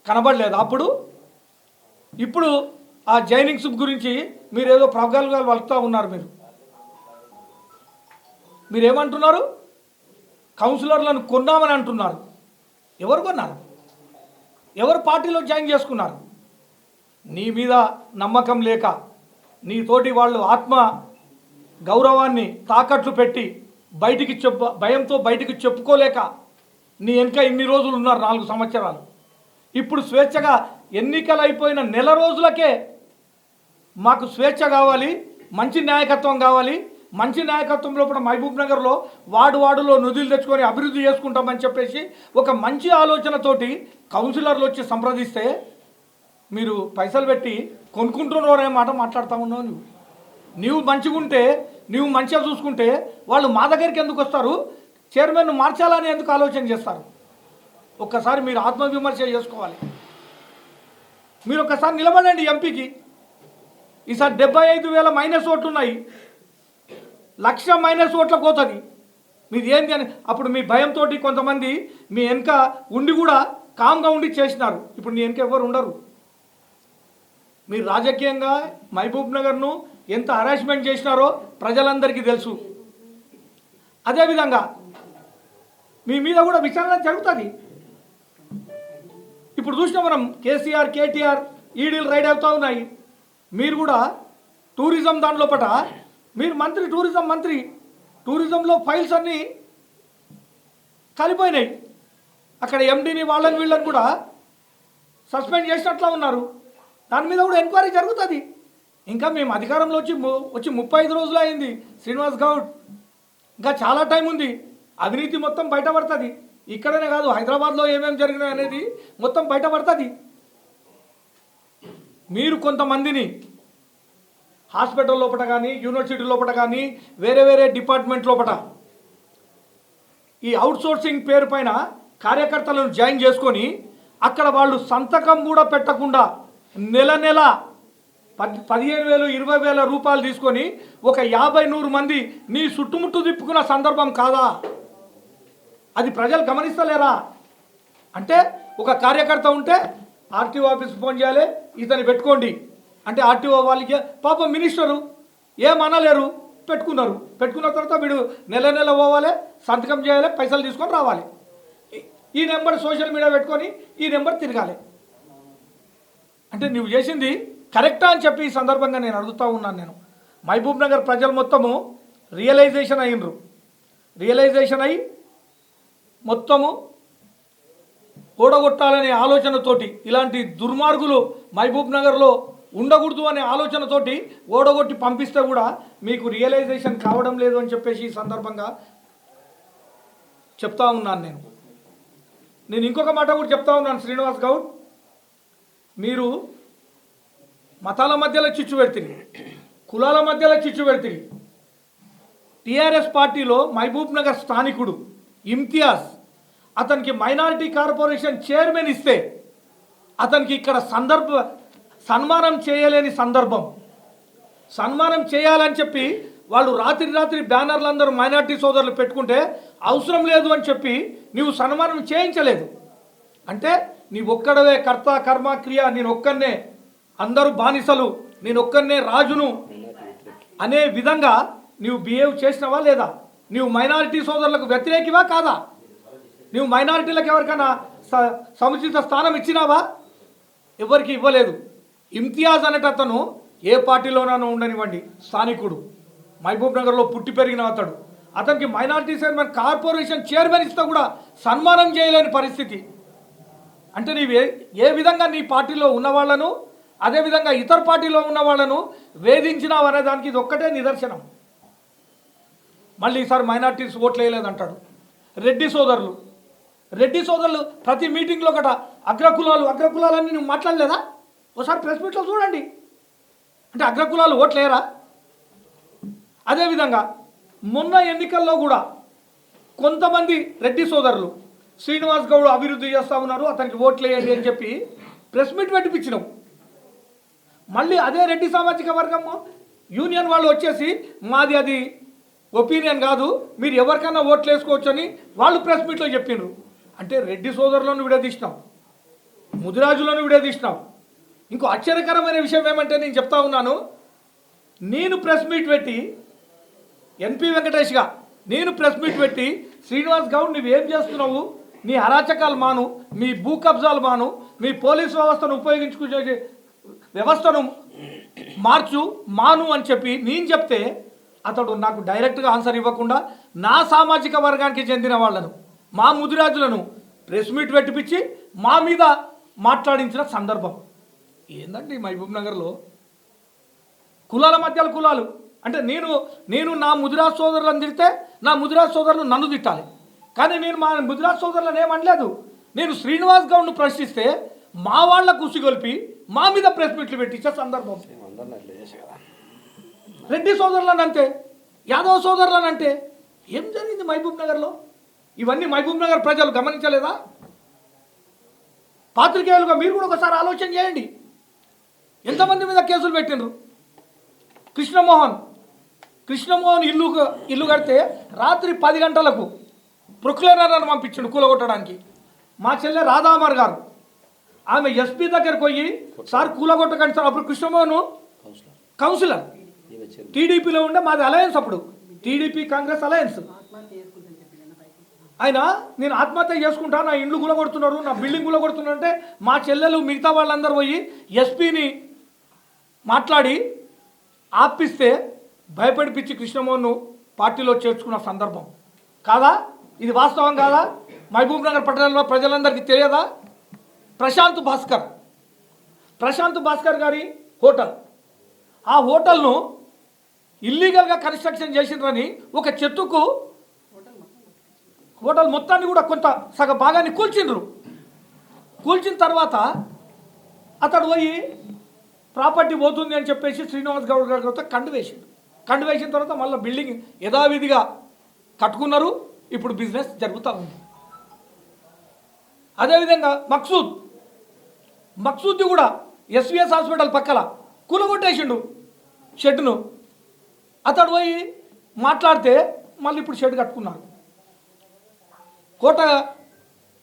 కనబడలేదు అప్పుడు? ఇప్పుడు ఆ జాయినింగ్స్ గురించి మీరు ఏదో ప్రగల్భాలు వలుకుతూ ఉన్నారు. మీరేమంటున్నారు? కౌన్సిలర్లను కొన్నామని అంటున్నారు. ఎవరు కొన్నారు? ఎవరు పార్టీలో జాయిన్ చేసుకున్నారు? నీ మీద నమ్మకం లేక, నీతోటి వాళ్ళు ఆత్మ గౌరవాన్ని తాకట్లు పెట్టి భయంతో బయటికి చెప్పుకోలేక నీ వెనుక ఇన్ని రోజులు ఉన్నారు 4 సంవత్సరాలు. ఇప్పుడు స్వేచ్ఛగా ఎన్నికలు అయిపోయిన నెల రోజులకే మాకు స్వేచ్ఛ కావాలి, మంచి నాయకత్వం కావాలి, మంచి నాయకత్వం లోపల మహబూబ్ నగర్లో వార్డులో నిధులు తెచ్చుకొని అభివృద్ధి చేసుకుంటామని చెప్పేసి ఒక మంచి ఆలోచనతోటి కౌన్సిలర్లు వచ్చి సంప్రదిస్తే మీరు పైసలు పెట్టి కొనుక్కుంటున్నారో అనే మాట మాట్లాడుతూ ఉన్నావు. నువ్వు మంచిగా ఉంటే, నువ్వు మంచిగా చూసుకుంటే వాళ్ళు మా దగ్గరికి ఎందుకు వస్తారు? చైర్మన్ను మార్చాలని ఎందుకు ఆలోచన చేస్తారు? ఒక్కసారి మీరు ఆత్మవిమర్శ చేసుకోవాలి. మీరు ఒక్కసారి నిలబడండి ఎంపీకి. ఈసారి 75,000 మైనస్ ఓట్లు ఉన్నాయి, 1,00,000 మైనస్ ఓట్లకు పోతుంది. మీది ఏంటి అని అప్పుడు మీ భయంతో కొంతమంది మీ వెనుక ఉండి కూడా కామ్గా ఉండి చేసినారు. ఇప్పుడు నీ వెనుక ఎవరు ఉండరు. మీరు రాజకీయంగా మహబూబ్ నగర్ను ఎంత హరాస్మెంట్ చేసినారో ప్రజలందరికీ తెలుసు. అదేవిధంగా మీ మీద కూడా విచారణ జరుగుతుంది. ఇప్పుడు చూసినా మనం కేసీఆర్, కేటీఆర్ ఈడీలు రైడ్ అవుతూ ఉన్నాయి. మీరు కూడా టూరిజం దాంట్లో పట మీరు మంత్రి, టూరిజం మంత్రి, టూరిజంలో ఫైల్స్ అన్నీ కలిపోయినాయి. అక్కడ ఎండీని వాళ్ళని వీళ్ళని కూడా సస్పెండ్ చేసినట్లా ఉన్నారు. దాని మీద కూడా ఎంక్వైరీ జరుగుతుంది. ఇంకా మేము అధికారంలో వచ్చి 35 రోజులు అయింది శ్రీనివాస్ గౌడ్. ఇంకా చాలా టైం ఉంది. అవినీతి మొత్తం బయటపడుతుంది. ఇక్కడనే కాదు, హైదరాబాద్లో ఏమేమి జరిగినాయి అనేది మొత్తం బయటపడుతుంది. మీరు కొంతమందిని హాస్పిటల్ లోపల కానీ, యూనివర్సిటీ లోపల కానీ, వేరే డిపార్ట్మెంట్ లోపల ఈ అవుట్సోర్సింగ్ పేరు పైన కార్యకర్తలను జాయిన్ చేసుకొని అక్కడ వాళ్ళు సంతకం కూడా పెట్టకుండా నెల 15,000, 20,000 రూపాయలు తీసుకొని ఒక 50-100 మంది నీ చుట్టుముట్టు తిప్పుకున్న సందర్భం కాదా? అది ప్రజలు గమనిస్తలేరా? అంటే ఒక కార్యకర్త ఉంటే ఆర్టీఓ ఆఫీస్కి ఫోన్ చేయాలి, ఇతన్ని పెట్టుకోండి అంటే ఆర్టీఓ వాళ్ళకి పాపం మినిస్టరు ఏమనలేరు, పెట్టుకున్నారు. పెట్టుకున్న తర్వాత వీడు నెల పోవాలి, సంతకం చేయాలి, పైసలు తీసుకొని రావాలి. ఈ నెంబర్ సోషల్ మీడియా పెట్టుకొని ఈ నెంబర్ తిరగాలి. అంటే నువ్వు చేసింది కరెక్టా అని చెప్పి ఈ సందర్భంగా నేను అడుగుతూ ఉన్నాను. నేను మహబూబ్ నగర్ ప్రజలు మొత్తము రియలైజేషన్ అయ్యి మొత్తము ఓడగొట్టాలనే ఆలోచనతోటి, ఇలాంటి దుర్మార్గులు మహబూబ్ నగర్లో ఉండకూడదు అనే ఆలోచనతోటి ఓడగొట్టి పంపిస్తే కూడా మీకు రియలైజేషన్ కావడం లేదు అని చెప్పేసి ఈ సందర్భంగా చెప్తా ఉన్నాను. నేను ఇంకొక మాట కూడా చెప్తా ఉన్నాను. శ్రీనివాస్ గౌడ్, మీరు మతాల మధ్యలో చిచ్చు పెడుతుంది, కులాల మధ్యలో చిచ్చు పెడుతుంది. టీఆర్ఎస్ పార్టీలో మహబూబ్ నగర్ స్థానికుడు ఇమ్తియాజ్, అతనికి మైనారిటీ కార్పొరేషన్ చైర్మన్ ఇస్తే అతనికి ఇక్కడ సన్మానం చేయలేని సందర్భం. సన్మానం చేయాలని చెప్పి వాళ్ళు రాత్రి బ్యానర్లు అందరూ మైనారిటీ సోదరులు పెట్టుకుంటే అవసరం లేదు అని చెప్పి నీవు సన్మానం చేయించలేదు. అంటే నీ ఒక్కడవే కర్త కర్మ క్రియ, నేను ఒక్కనే, అందరూ బానిసలు, నేను ఒక్కనే రాజును అనే విధంగా నీవు బిహేవ్ చేసినవా లేదా? నీవు మైనారిటీ సోదరులకు వ్యతిరేకివా కాదా? నువ్వు మైనారిటీలకు ఎవరికైనా సముచిత స్థానం ఇచ్చినావా? ఎవరికి ఇవ్వలేదు. ఇమ్తియాజ్ అనేట అతను ఏ పార్టీలోనైనా ఉండనివ్వండి, స్థానికుడు, మహబూబ్ నగర్లో పుట్టి పెరిగిన అతడు. అతనికి మైనారిటీ కార్పొరేషన్ చైర్మన్ ఇస్తే కూడా సన్మానం చేయలేని పరిస్థితి. అంటే నీవు ఏ విధంగా నీ పార్టీలో ఉన్న వాళ్ళను, అదేవిధంగా ఇతర పార్టీలో ఉన్న వాళ్ళను వేధించినావు అనే దానికి ఇది ఒక్కటే నిదర్శనం. మళ్ళీ ఈసారి మైనారిటీస్ ఓట్లు వేయలేదంటాడు. రెడ్డి సోదరులు ప్రతి మీటింగ్లో ఒకట అగ్రకులాలని నువ్వు మాట్లాడలేదా? ఒకసారి ప్రెస్ మీట్లో చూడండి. అంటే అగ్రకులాలు ఓట్లేయరా? అదేవిధంగా మొన్న ఎన్నికల్లో కూడా కొంతమంది రెడ్డి సోదరులు శ్రీనివాస్ గౌడ్ అభివృద్ధి చేస్తూ ఉన్నారు, అతనికి ఓట్లు వేయండి అని చెప్పి ప్రెస్ మీట్ పెట్టిపించినావు. మళ్ళీ అదే రెడ్డి సామాజిక వర్గము యూనియన్ వాళ్ళు వచ్చేసి మాది అది ఒపీనియన్ కాదు, మీరు ఎవరికైనా ఓట్లు వేసుకోవచ్చు అని వాళ్ళు ప్రెస్ మీట్లో చెప్పినారు. అంటే రెడ్డి సోదరులను విడదీసినావు, ముదిరాజులను విడదీసినావు. ఇంకో ఆశ్చర్యకరమైన విషయం ఏమంటే నేను చెప్తా ఉన్నాను, నేను ప్రెస్ మీట్ పెట్టి ఎన్పి వెంకటేష్గా నేను ప్రెస్ మీట్ పెట్టి శ్రీనివాస్ గౌడ్ నువ్వేం చేస్తున్నావు, నీ అరాచకాలు మాను, మీ భూ కబ్జాలు మాను, మీ పోలీస్ వ్యవస్థను ఉపయోగించుకునే వ్యవస్థను మాను అని చెప్పి నేను చెప్తే అతడు నాకు డైరెక్ట్గా ఆన్సర్ ఇవ్వకుండా నా సామాజిక వర్గానికి చెందిన వాళ్ళను మా ముదిరాజులను ప్రెస్ మీట్ పెట్టిపించి మా మీద మాట్లాడించిన సందర్భం ఏందండి మహబూబ్ నగర్లో కులాల మధ్యలో కులాలు అంటే నేను నా ముదిరాజ్ సోదరులను తిడితే నా ముదిరాజ్ సోదరులు నన్ను తిట్టాలి. కానీ నేను మా ముదిరాజ్ సోదరులను ఏమనలేదు. నేను శ్రీనివాస్ గౌడ్ను ప్రశ్నిస్తే మా వాళ్ళ కుసిగొల్పి మా మీద ప్రెస్ మీట్లు పెట్టించే సందర్భం. రెడ్డి సోదరులను అంటే యాదవ్ సోదరులను అంటే ఏం జరిగింది మహబూబ్ నగర్లో? ఇవన్నీ మహబూబ్ నగర్ ప్రజలు గమనించలేదా? పాత్రికేయులుగా మీరు కూడా ఒకసారి ఆలోచన చేయండి. ఎంతమంది మీద కేసులు పెట్టినరు? కృష్ణమోహన్ ఇల్లు కడితే రాత్రి 10 గంటలకు ప్రొక్లేనర్లను పంపించిండు కూలగొట్టడానికి. మా చెల్లె రాధామర్ గారు ఆమె ఎస్పీ దగ్గరికి పోయి సార్ కూలగొట్టకండి సార్. అప్పుడు కృష్ణమోహన్ కౌన్సిలర్ టీడీపీలో ఉండే, మాది అలయన్స్, అప్పుడు టీడీపీ కాంగ్రెస్ అలయన్స్. ఆయన నేను ఆత్మహత్య చేసుకుంటా, నా ఇండ్లు కూలగొడుతున్నారు, నా బిల్డింగ్ కూలగొడుతున్నారు అంటే మా చెల్లెలు మిగతా వాళ్ళందరూ పోయి ఎస్పీని మాట్లాడి ఆపిస్తే భయపడిపించి కృష్ణమోహన్ను పార్టీలో చేర్చుకున్న సందర్భం కాదా? ఇది వాస్తవం కాదా? మహబూబ్ నగర్ పట్టణంలో ప్రజలందరికీ తెలియదా? ప్రశాంత్ భాస్కర్ గారి హోటల్, ఆ హోటల్ను ఇల్లీగల్గా కన్స్ట్రక్షన్ చేసిండ్రని ఒక చెట్టుకు హోటల్ మొత్తాన్ని కూడా కొంత సగ భాగాన్ని కూల్చిన తర్వాత అతడు పోయి ప్రాపర్టీ పోతుంది అని చెప్పేసి శ్రీనివాస్ గౌడ్ గారితో కండు వేసిన తర్వాత మళ్ళీ బిల్డింగ్ యథావిధిగా కట్టుకున్నారు. ఇప్పుడు బిజినెస్ జరుగుతూ ఉంది. అదేవిధంగా మక్సూద్ కూడా ఎస్విఎస్ హాస్పిటల్ పక్కల కూలగొట్టేసిండు షెడ్ను. అతడు పోయి మాట్లాడితే మళ్ళీ ఇప్పుడు షెడ్ కట్టుకున్నారు. కోట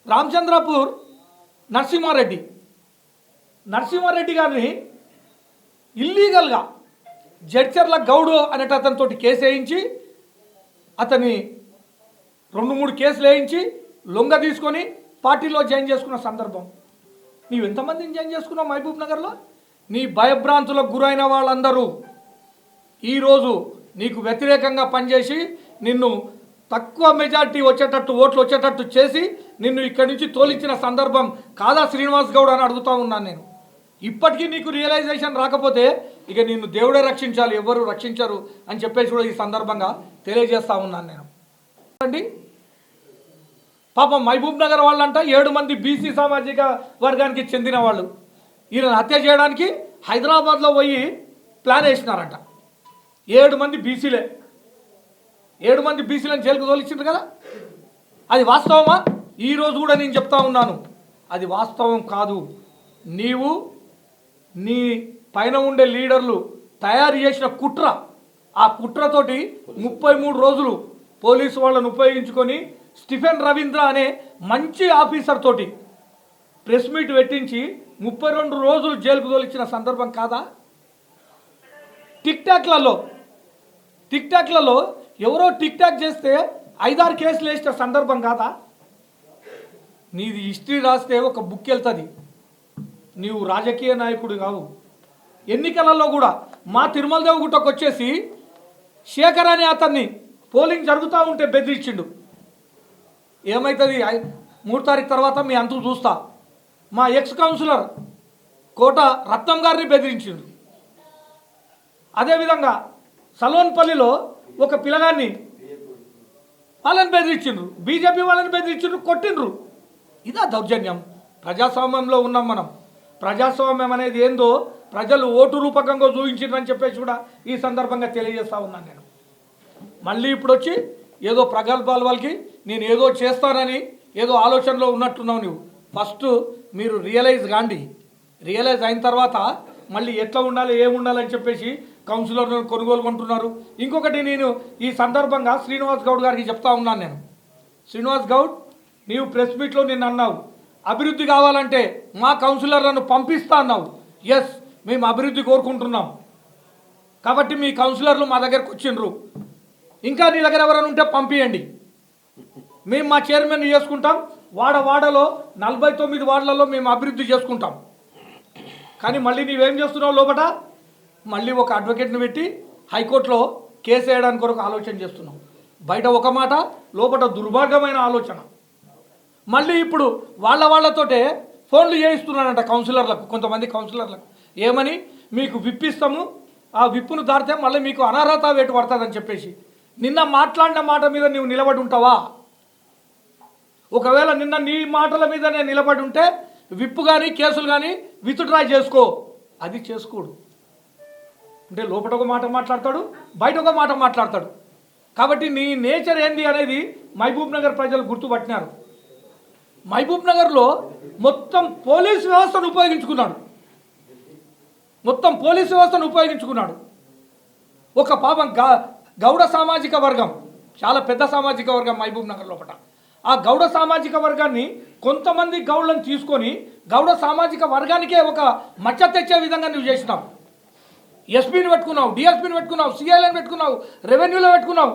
రామచంద్రపూర్ నరసింహారెడ్డి గారిని ఇల్లీగల్గా జడ్చర్ల గౌడు అనేట అతనితో కేసు వేయించి అతన్ని 2-3 కేసులు వేయించి లొంగ తీసుకొని పార్టీలో జాయిన్ చేసుకున్న సందర్భం. నీవు ఎంతమందిని జాయిన్ చేసుకున్నావు మహబూబ్ నగర్లో? నీ భయభ్రాంతులకు గురైన వాళ్ళందరూ ఈరోజు నీకు వ్యతిరేకంగా పనిచేసి నిన్ను తక్కువ మెజార్టీ ఓట్లు వచ్చేటట్టు చేసి నిన్ను ఇక్కడి నుంచి తోలించిన సందర్భం కాదా శ్రీనివాస్ గౌడ్ అని అడుగుతూ ఉన్నాను నేను. ఇప్పటికీ నీకు రియలైజేషన్ రాకపోతే ఇక నిన్ను దేవుడే రక్షించాలి, ఎవరు రక్షించరు అని చెప్పేసి కూడా ఈ సందర్భంగా తెలియజేస్తూ ఉన్నాను నేను. అండి పాపం మహబూబ్ నగర్ వాళ్ళంట 7 మంది బీసీ సామాజిక వర్గానికి చెందిన వాళ్ళు ఈయన హత్య చేయడానికి హైదరాబాద్లో పోయి ప్లాన్ వేసినారంట. 7 మంది బీసీలను జైలుకు తోలిచ్చిండ్రు కదా. అది వాస్తవమా? ఈరోజు కూడా నేను చెప్తా ఉన్నాను, అది వాస్తవం కాదు. నీవు నీ పైన ఉండే లీడర్లు తయారు చేసిన కుట్ర, ఆ కుట్రతోటి 33 రోజులు పోలీసు వాళ్ళను ఉపయోగించుకొని స్టీఫెన్ రవీంద్ర అనే మంచి ఆఫీసర్ తోటి ప్రెస్ మీట్ పెట్టించి 32 రోజులు జైలుకు తోలిచ్చిన సందర్భం కాదా? టిక్ టాక్లలో ఎవరో టిక్ టాక్ చేస్తే 5-6 కేసులు వేసిన సందర్భం కాదా? నీది హిస్టరీ రాస్తే ఒక బుక్ వెళ్తుంది. నీవు రాజకీయ నాయకుడు కావు. ఎన్నికలలో కూడా మా తిరుమల దేవుగుట్టకు వచ్చేసి శేఖర్ అనే అతన్ని పోలింగ్ జరుగుతూ ఉంటే బెదిరించిండు. ఏమవుతుంది 3 తారీఖు తర్వాత మీ అంతు చూస్తా. మా ఎక్స్ కౌన్సిలర్ కోట రత్నం గారిని బెదిరించిండు. అదేవిధంగా సలోన్పల్లిలో ఒక పిల్లగాన్ని వాళ్ళని బెదిరించిండ్రు, బీజేపీ వాళ్ళని బెదిరించిండ్రు, కొట్టిండ్రు. ఇదా దౌర్జన్యం? ప్రజాస్వామ్యంలో ఉన్నాం మనం. ప్రజాస్వామ్యం అనేది ఏందో ప్రజలు ఓటు రూపకంగా చూపించిండ్రని చెప్పేసి కూడా ఈ సందర్భంగా తెలియజేస్తా ఉన్నాను నేను. మళ్ళీ ఇప్పుడు వచ్చి ఏదో ప్రగల్భాల వాళ్ళకి నేను ఏదో చేస్తానని ఏదో ఆలోచనలో ఉన్నట్టున్నావు నువ్వు. ఫస్ట్ మీరు రియలైజ్ అయిన తర్వాత మళ్ళీ ఎట్లా ఉండాలి, ఏముండాలని చెప్పేసి కౌన్సిలర్ను కొనుగోలు కొంటున్నారు. ఇంకొకటి నేను ఈ సందర్భంగా శ్రీనివాస్ గౌడ్ గారికి చెప్తా ఉన్నాను నేను. శ్రీనివాస్ గౌడ్, నీవు ప్రెస్ మీట్లో నిన్ను అన్నావు అభివృద్ధి కావాలంటే మా కౌన్సిలర్లను పంపిస్తా అన్నావు. ఎస్, మేము అభివృద్ధి కోరుకుంటున్నాం కాబట్టి మీ కౌన్సిలర్లు మా దగ్గరకు వచ్చిండ్రు. ఇంకా నీ దగ్గర ఎవరైనా ఉంటే పంపించండి, మేము మా చైర్మన్ చేసుకుంటాం. వాడలో 49 వార్డులలో మేము అభివృద్ధి చేసుకుంటాం. కానీ మళ్ళీ నీవేం చేస్తున్నావు? లోపల మళ్ళీ ఒక అడ్వకేట్ని పెట్టి హైకోర్టులో కేసు వేయడానికి కొరకు ఆలోచన చేస్తున్నావు. బయట ఒక మాట, లోపల దుర్మార్గమైన ఆలోచన. మళ్ళీ ఇప్పుడు వాళ్ళతోటే ఫోన్లు చేయిస్తున్నారంట కౌన్సిలర్లకు, కొంతమంది కౌన్సిలర్లకు. ఏమని, మీకు విప్పిస్తాము, ఆ విప్పును దాటితే మళ్ళీ మీకు అనర్హత వేటు పడుతుందని చెప్పేసి. నిన్న మాట్లాడిన మాట మీద నువ్వు నిలబడి ఉంటావా? ఒకవేళ నిన్న నీ మాటల మీద నేను నిలబడి ఉంటే విప్పు కానీ కేసులు కానీ విత్డ్రా చేసుకో. అది చేసుకోడు. అంటే లోపల ఒక మాట మాట్లాడతాడు, బయట ఒక మాట మాట్లాడతాడు. కాబట్టి నీ నేచర్ ఏంది అనేది మహబూబ్ నగర్ ప్రజలు గుర్తుపట్టినారు. మహబూబ్ నగర్లో మొత్తం పోలీస్ వ్యవస్థను ఉపయోగించుకున్నాడు. ఒక పాపం గౌడ సామాజిక వర్గం, చాలా పెద్ద సామాజిక వర్గం మహబూబ్ నగర్ లోపల. ఆ గౌడ సామాజిక వర్గాన్ని కొంతమంది గౌడ్లను తీసుకొని గౌడ సామాజిక వర్గానికే ఒక మచ్చ తెచ్చే విధంగా నువ్వు చేసినావు. ఎస్పీని పెట్టుకున్నావు, డిఎస్పీని పెట్టుకున్నావు, సిఐలను పెట్టుకున్నావు, రెవెన్యూలో పెట్టుకున్నావు.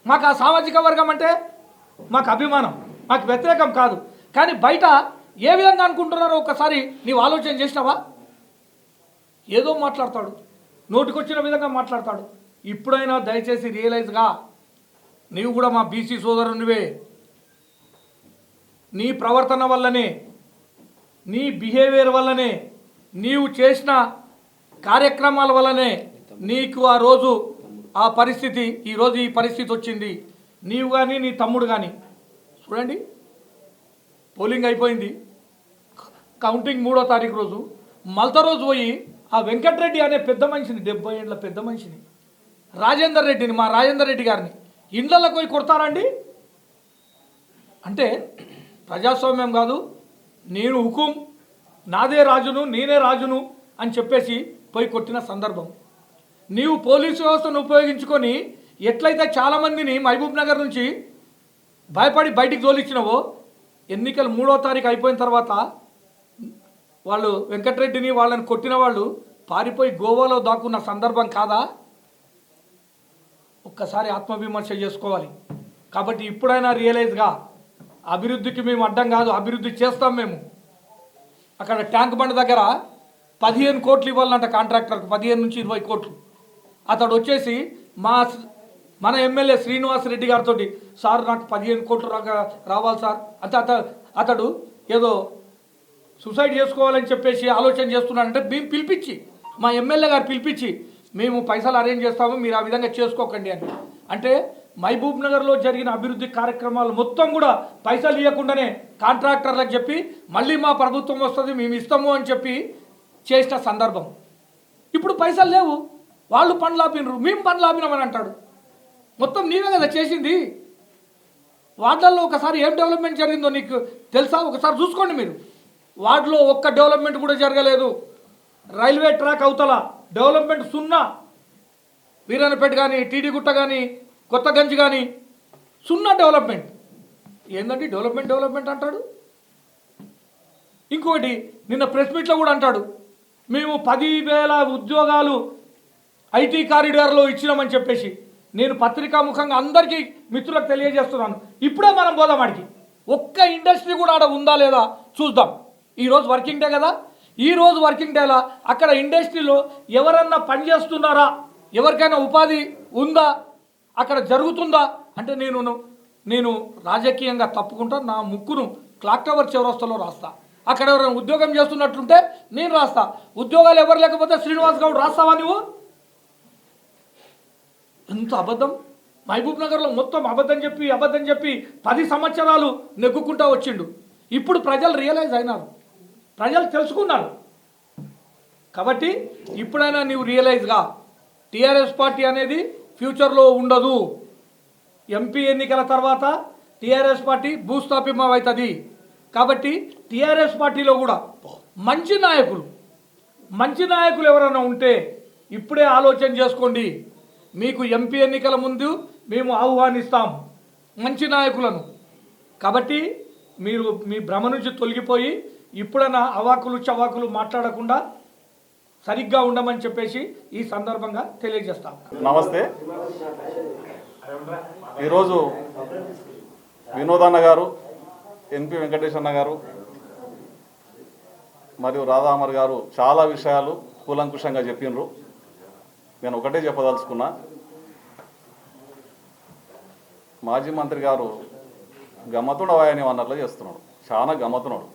మాకు ఆ సామాజిక వర్గం అంటే మాకు అభిమానం, మాకు వ్యతిరేకం కాదు. కానీ బయట ఏ విధంగా అనుకుంటున్నారో ఒకసారి నీవు ఆలోచన చేసినావా? ఏదో మాట్లాడతాడు, నోటికొచ్చిన విధంగా మాట్లాడతాడు. ఇప్పుడైనా దయచేసి రియలైజ్గా, నీవు కూడా మా బీసీ సోదరునివే. నీ ప్రవర్తన వల్లనే, నీ బిహేవియర్ వల్లనే, నీవు చేసిన కార్యక్రమాల వల్లనే నీకు ఆ రోజు ఆ పరిస్థితి, ఈరోజు ఈ పరిస్థితి వచ్చింది. నీవు కానీ నీ తమ్ముడు కానీ. చూడండి, పోలింగ్ అయిపోయింది, కౌంటింగ్ 3వ తారీఖు రోజు, మల్త రోజు పోయి ఆ వెంకటరెడ్డి అనే పెద్ద మనిషిని, 70 ఏళ్ళ పెద్ద మనిషిని, రాజేందర్ రెడ్డిని, మా రాజేందర్ రెడ్డి గారిని ఇండ్లకు పోయి కొడతారండి. అంటే ప్రజాస్వామ్యం కాదు, నేను హుకుం, నాదే రాజును, నేనే రాజును అని చెప్పేసి పోయి కొట్టిన సందర్భం. నీవు పోలీసు వ్యవస్థను ఉపయోగించుకొని ఎట్లయితే చాలామందిని మహబూబ్ నగర్ నుంచి భయపడి బయటికి తోలిచ్చినవో, ఎన్నికలు 3వ తారీఖు అయిపోయిన తర్వాత వాళ్ళు వెంకటరెడ్డిని వాళ్ళని కొట్టిన వాళ్ళు పారిపోయి గోవాలో దాక్కున్న సందర్భం కాదా? ఒక్కసారి ఆత్మవిమర్శ చేసుకోవాలి. కాబట్టి ఇప్పుడైనా రియలైజ్గా, అభివృద్ధికి మేము అడ్డం కాదు, అభివృద్ధి చేస్తాం మేము. అక్కడ ట్యాంక్ బండ్ దగ్గర 15 కోట్లు ఇవ్వాలంట కాంట్రాక్టర్కి, 15 నుంచి 20 కోట్లు. అతడు వచ్చేసి మన ఎమ్మెల్యే శ్రీనివాస్ రెడ్డి గారితో, సార్ నాకు 15 కోట్లు రావాలి సార్ అంటే అతడు ఏదో సూసైడ్ చేసుకోవాలని చెప్పేసి ఆలోచన చేస్తున్నాడంటే మేము పిలిపించి, మా ఎమ్మెల్యే గారు పిలిపించి, మేము పైసలు అరేంజ్ చేస్తాము, మీరు ఆ విధంగా చేసుకోకండి అని. అంటే మహబూబ్ నగర్లో జరిగిన అభివృద్ధి కార్యక్రమాలు మొత్తం కూడా పైసలు ఇవ్వకుండానే కాంట్రాక్టర్లకు చెప్పి మళ్ళీ మా ప్రభుత్వం వస్తుంది మేము ఇస్తాము అని చెప్పి చేసిన సందర్భం. ఇప్పుడు పైసలు లేవు, వాళ్ళు పనులు ఆపినరు, మేము పనులు ఆపినామని అంటాడు. మొత్తం నీవే కదా చేసింది. వార్డులలో ఒకసారి ఏం డెవలప్మెంట్ జరిగిందో నీకు తెలుసా? ఒకసారి చూసుకోండి మీరు. వార్డులో ఒక్క డెవలప్మెంట్ కూడా జరగలేదు. రైల్వే ట్రాక్ అవతల డెవలప్మెంట్ 0. వీరానపేట కానీ, టీడీగుట్ట కానీ, కొత్తగంజ్ కానీ 0 డెవలప్మెంట్. ఏందండి డెవలప్మెంట్ అంటాడు. ఇంకొకటి నిన్న ప్రెస్ మీట్లో కూడా అంటాడు, మేము 10,000 ఉద్యోగాలు ఐటీ కారిడార్లో ఇచ్చినామని చెప్పేసి. నేను పత్రికాముఖంగా అందరికీ మిత్రులకు తెలియజేస్తున్నాను, ఇప్పుడే మనం పోదాం ఆడికి. ఒక్క ఇండస్ట్రీ కూడా ఆడ ఉందా లేదా చూద్దాం. ఈరోజు వర్కింగ్ డే కదా, ఈరోజు వర్కింగ్ డేలా అక్కడ ఇండస్ట్రీలో ఎవరన్నా పనిచేస్తున్నారా, ఎవరికైనా ఉపాధి ఉందా, అక్కడ జరుగుతుందా అంటే నేను రాజకీయంగా తప్పుకుంటా, నా ముక్కును క్లాక్ టవర్ చౌరస్తాలో రాస్తా. అక్కడ ఎవరైనా ఉద్యోగం చేస్తున్నట్లుంటే నేను రాస్తా. ఉద్యోగాలు ఎవరు లేకపోతే శ్రీనివాస్ గౌడ్ రాస్తావా నువ్వు? ఎంత అబద్ధం. మహబూబ్ నగర్లో మొత్తం అబద్ధం చెప్పి 10 సంవత్సరాలు నెగ్గుకుంటా వచ్చిండు. ఇప్పుడు ప్రజలు రియలైజ్ అయినారు, ప్రజలు తెలుసుకున్నారు. కాబట్టి ఇప్పుడైనా నీవు రియలైజ్గా, టీఆర్ఎస్ పార్టీ అనేది ఫ్యూచర్లో ఉండదు. ఎంపీ ఎన్నికల తర్వాత టీఆర్ఎస్ పార్టీ భూస్థాపితమవుతుంది. కాబట్టి టీఆర్ఎస్ పార్టీలో కూడా మంచి నాయకులు ఎవరైనా ఉంటే ఇప్పుడే ఆలోచన చేసుకోండి. మీకు ఎంపీ ఎన్నికల ముందు మేము ఆహ్వానిస్తాం మంచి నాయకులను. కాబట్టి మీరు మీ భ్రమ నుంచి తొలగిపోయి ఇప్పుడైనా అవాకులు చవాకులు మాట్లాడకుండా సరిగ్గా ఉండమని చెప్పేసి ఈ సందర్భంగా తెలియజేస్తాం. నమస్తే. ఈరోజు వినోదన్న గారు, ఎన్పి వెంకటేష్ అన్న గారు మరియు రాధా అమర్ గారు చాలా విషయాలు కూలంకుషంగా చెప్పినారు. నేను ఒకటే చెప్పదలుచుకున్నా, మాజీ మంత్రి గారు గమ్మతుడు ఆయన అన్నట్లు చేస్తున్నాడు, చాలా గమ్మతున్నాడు.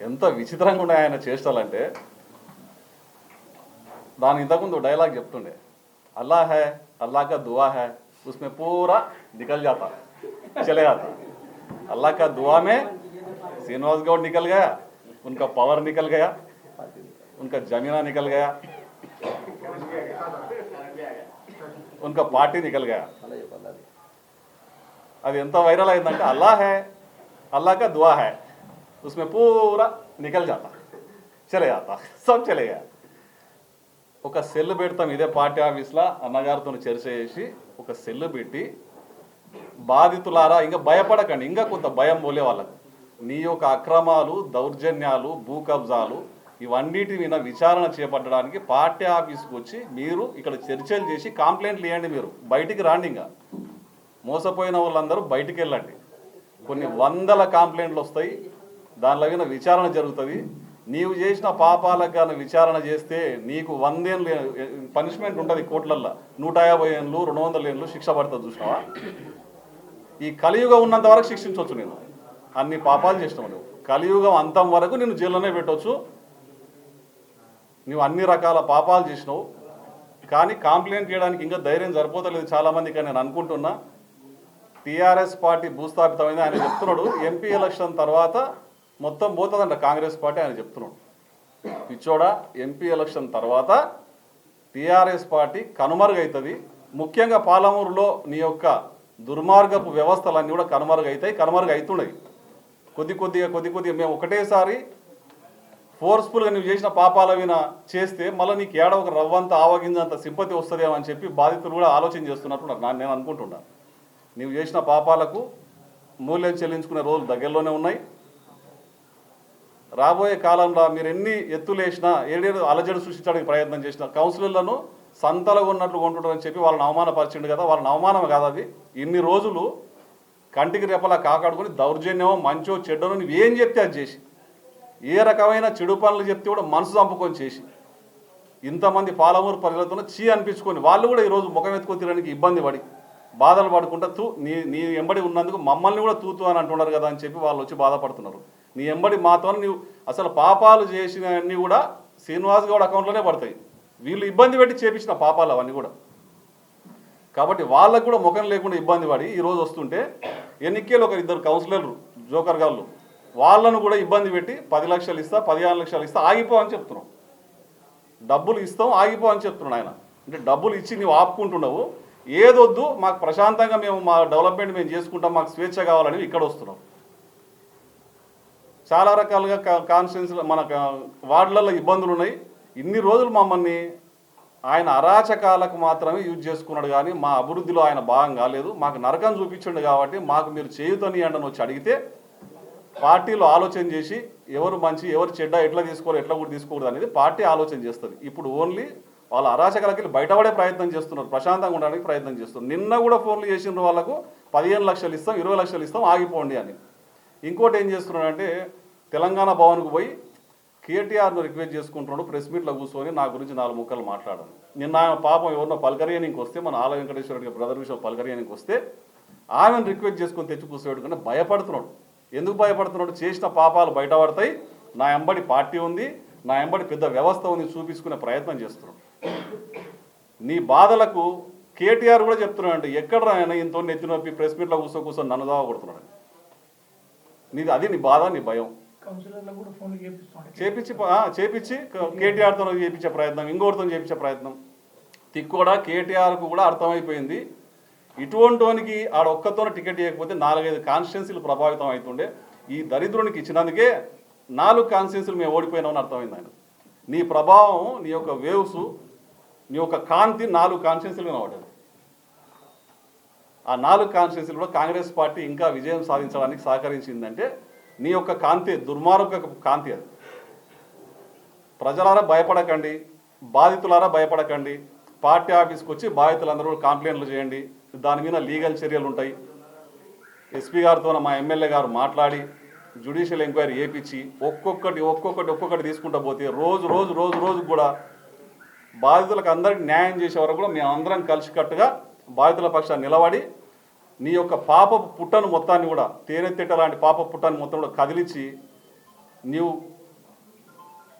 ఎంత విచిత్రంగా ఉన్నాయి ఆయన చేష్టాలంటే, దాని ఇంతకుముందు డైలాగ్ చెప్తుండే, అల్లా హై అల్లా కా దుआ है उसमें पूरा निकल जाता चले जाता. अल्लाह का दुआ में श्रीनिवास गौड निकल गया, उनका पावर निकल गया, उनका जमीना निकल गया, उनका पार्टी निकल गया. అది ఎంత వైరల్ అయిందంటే అల్లా హై అల్లా కా దుआ है उसमें पूरा निकल जाता चले जाता सब चले गया. ఒక సెల్ పెడతాం ఇదే పార్టీ ఆఫీస్లో అన్నగారితో చర్చ చేసి ఒక సెల్ పెట్టి, బాధితులారా ఇంకా భయపడకండి, ఇంకా కొంత భయం పోలే వాళ్ళకు, నీ యొక్క అక్రమాలు దౌర్జన్యాలు భూ కబ్జాలు ఇవన్నిటి మీద విచారణ చేపట్టడానికి పార్టీ ఆఫీస్కి వచ్చి మీరు ఇక్కడ చర్చలు చేసి కంప్లైంట్లు ఇవ్వండి, మీరు బయటికి రాండి, ఇంకా మోసపోయిన వాళ్ళందరూ బయటికి వెళ్ళండి. కొన్ని వందల కంప్లైంట్లు వస్తాయి, దానిలో మీద విచారణ జరుగుతుంది. నీవు చేసిన పాపాలకు కానీ విచారణ చేస్తే నీకు 100 ఏళ్ళు పనిష్మెంట్ ఉంటుంది కోర్టులల్లో, 150 ఏళ్ళు 200 ఏళ్ళు శిక్ష పడుతుంది. చూసినావా? ఈ కలియుగం ఉన్నంత వరకు శిక్షించవచ్చు, నేను అన్ని పాపాలు చేసినావు, నువ్వు కలియుగం అంతం వరకు నిన్ను జైల్లోనే పెట్టవచ్చు, నువ్వు అన్ని రకాల పాపాలు చేసినావు. కానీ కంప్లైంట్ చేయడానికి ఇంకా ధైర్యం సరిపోతలేదు చాలామంది. కానీ నేను అనుకుంటున్నా టీఆర్ఎస్ పార్టీ భూస్థాపితమైంది. ఆయన చెప్తున్నాడు ఎంపీ ఎలక్షన్ తర్వాత మొత్తం పోతుందంట కాంగ్రెస్ పార్టీ, ఆయన చెప్తున్నాడు. పిచ్చోడా, ఎంపీ ఎలక్షన్ తర్వాత టీఆర్ఎస్ పార్టీ కనుమరుగవుతుంది. ముఖ్యంగా పాలమూరులో నీ యొక్క దుర్మార్గపు వ్యవస్థలన్నీ కూడా కనుమరుగవుతున్నాయి. కొద్ది కొద్దిగా మేము ఒకటేసారి ఫోర్స్ఫుల్గా నువ్వు చేసిన పాపాల విన చేస్తే మళ్ళీ నీకు ఏడ ఒక రవ్వంత ఆవగింజంత సింపతి వస్తుందేమో అని చెప్పి బాధితులు కూడా ఆలోచన చేస్తున్నట్టు నేను అనుకుంటున్నాను. నీవు చేసిన పాపాలకు మూల్యం చెల్లించుకునే రోజులు దగ్గరలోనే ఉన్నాయి. రాబోయే కాలంలో మీరు ఎన్ని ఎత్తులు వేసినా, ఏడేడు అలజడి సృష్టించడానికి ప్రయత్నం చేసిన కౌన్సిలర్లను సంతలో ఉన్నట్లు కొంటుంటారని చెప్పి వాళ్ళని అవమానపరిచిండు కదా, వాళ్ళని అవమానం కాదు అది. ఇన్ని రోజులు కంటికి రెప్పలా కాకాడుకొని దౌర్జన్యమో మంచో చెడ్డనో నువ్వు ఏం చెప్తే అది చేసి, ఏ రకమైన చెడు పనులు చెప్తే కూడా మనసు చంపుకొని చేసి, ఇంతమంది పాలమూరు ప్రజలతో చీ అనిపించుకొని వాళ్ళు కూడా ఈరోజు ముఖం ఎత్తుకొని తినడానికి ఇబ్బంది పడి బాధలు పడుకుంటా నీ ఎంబడి ఉన్నందుకు మమ్మల్ని కూడా తూతూ అని అంటున్నారు కదా అని చెప్పి వాళ్ళు వచ్చి బాధపడుతున్నారు. నీ ఎంబడి మాతో నువ్వు అసలు పాపాలు చేసినవన్నీ కూడా శ్రీనివాస్ గౌడ్ అకౌంట్లోనే పడతాయి. వీళ్ళు ఇబ్బంది పెట్టి చేపించిన పాపాలు అవన్నీ కూడా. కాబట్టి వాళ్ళకు కూడా ముఖం లేకుండా ఇబ్బంది పడి ఈరోజు వస్తుంటే ఎన్నికలు ఒక 2 కౌన్సిలర్లు జోకర్ గాళ్ళు వాళ్ళను కూడా ఇబ్బంది పెట్టి 10 లక్షలు ఇస్తా 15 లక్షలు ఇస్తా ఆగిపో అని చెప్తున్నాం, డబ్బులు ఇస్తాం ఆగిపో అని చెప్తున్నాడు ఆయన. అంటే డబ్బులు ఇచ్చి నువ్వు ఆపుకుంటున్నావు, ఏదొద్దు మాకు ప్రశాంతంగా మేము మా డెవలప్మెంట్ మేము చేసుకుంటాం, మాకు స్వేచ్ఛ కావాలని ఇక్కడ వస్తున్నాం. చాలా రకాలుగా కాన్స్టిట్యున్సీ మన వార్డులలో ఇబ్బందులు ఉన్నాయి. ఇన్ని రోజులు మమ్మల్ని ఆయన అరాచకాలకు మాత్రమే యూజ్ చేసుకున్నాడు, కానీ మా అభివృద్ధిలో ఆయన భాగం కాలేదు. మాకు నరకం చూపించండు కాబట్టి మాకు మీరు చేయుతని అంటని వచ్చి అడిగితే పార్టీలో ఆలోచన చేసి ఎవరు మంచి ఎవరు చెడ్డ ఎట్లా తీసుకోవాలి ఎట్లా కూడా తీసుకోకూడదు అనేది పార్టీ ఆలోచన చేస్తుంది. ఇప్పుడు ఓన్లీ వాళ్ళ అరాచకాలకి బయటపడే ప్రయత్నం చేస్తున్నారు, ప్రశాంతంగా ఉండడానికి ప్రయత్నం చేస్తున్నారు. నిన్న కూడా ఫోన్లు చేసిన వాళ్ళకు 15 లక్షలు ఇస్తాం 20 లక్షలు ఇస్తాం ఆగిపోండి అని. ఇంకోటి ఏం చేస్తున్నాడంటే తెలంగాణ భవన్కు పోయి కేటీఆర్ను రిక్వెస్ట్ చేసుకుంటున్నాడు, ప్రెస్ మీట్లో కూర్చొని నా గురించి 4 ముక్కలు మాట్లాడాను. నిన్న ఆయన పాపం ఎవరినో పలకరియనికి వస్తే మన ఆల వెంకటేశ్వర బ్రదర్ విషయం పలకరియనికి వస్తే ఆమెను రిక్వెస్ట్ చేసుకొని తెచ్చి కూర్చోబెట్టుకుని భయపడుతున్నాడు. ఎందుకు భయపడుతున్నాడు? చేసిన పాపాలు బయటపడతాయి, నా ఎంబడి పార్టీ ఉంది, నా ఎంబడి పెద్ద వ్యవస్థ ఉంది చూపించుకునే ప్రయత్నం చేస్తున్నాడు. నీ బాధలకు కేటీఆర్ కూడా చెప్తున్నాడు అంటే ఎక్కడ ఆయన ఇంతో నెత్తి నొప్పి ప్రెస్ మీట్లో కూర్చొని నన్ను దావా కొడుతున్నాడు. నీది అది నీ బాధ నీ భయం. చేపించి కేటీఆర్తో చేయించే ప్రయత్నం, ఇంకోటితో చేయించే ప్రయత్నం. తిక్కుడా కేటీఆర్కు కూడా అర్థమైపోయింది ఇటువంటి వానికి ఆడ ఒక్కతోనే టికెట్ ఇవ్వకపోతే 4-5 కాన్స్టిట్యున్సీలు ప్రభావితం అవుతుండే. ఈ దరిద్రునికి ఇచ్చినందుకే 4 కాన్స్టిట్యున్సీలు మేము ఓడిపోయినామని అర్థమైంది ఆయన. నీ ప్రభావం నీ యొక్క వేవ్స్ నీ యొక్క కాంతి 4 కాన్స్టిట్యున్సీలు కనబడ్డది. ఆ 4 కాన్స్టిట్యున్సీలు కూడా కాంగ్రెస్ పార్టీ ఇంకా విజయం సాధించడానికి సహకరించిందంటే నీ యొక్క కాంతి దుర్మార్గ కాంతి అది. ప్రజలారా భయపడకండి, బాధితులారా భయపడకండి, పార్టీ ఆఫీస్కి వచ్చి బాధితులందరూ కంప్లైంట్లు చేయండి, దాని మీద లీగల్ చర్యలు ఉంటాయి. ఎస్పీ గారితో మా ఎమ్మెల్యే గారు మాట్లాడి జ్యుడిషియల్ ఎంక్వైరీ చేయించి ఒక్కొక్కటి తీసుకుంటూ పోతే రోజు కూడా బాధితులకు అందరికీ న్యాయం చేసే వరకు కూడా మేము అందరం కలిసికట్టుగా బాధితుల పక్షాన్ని నిలబడి నీ యొక్క పాప పుట్టను మొత్తాన్ని కూడా తేనెతిట్ట లాంటి పాప పుట్టాన్ని మొత్తం కూడా కదిలించి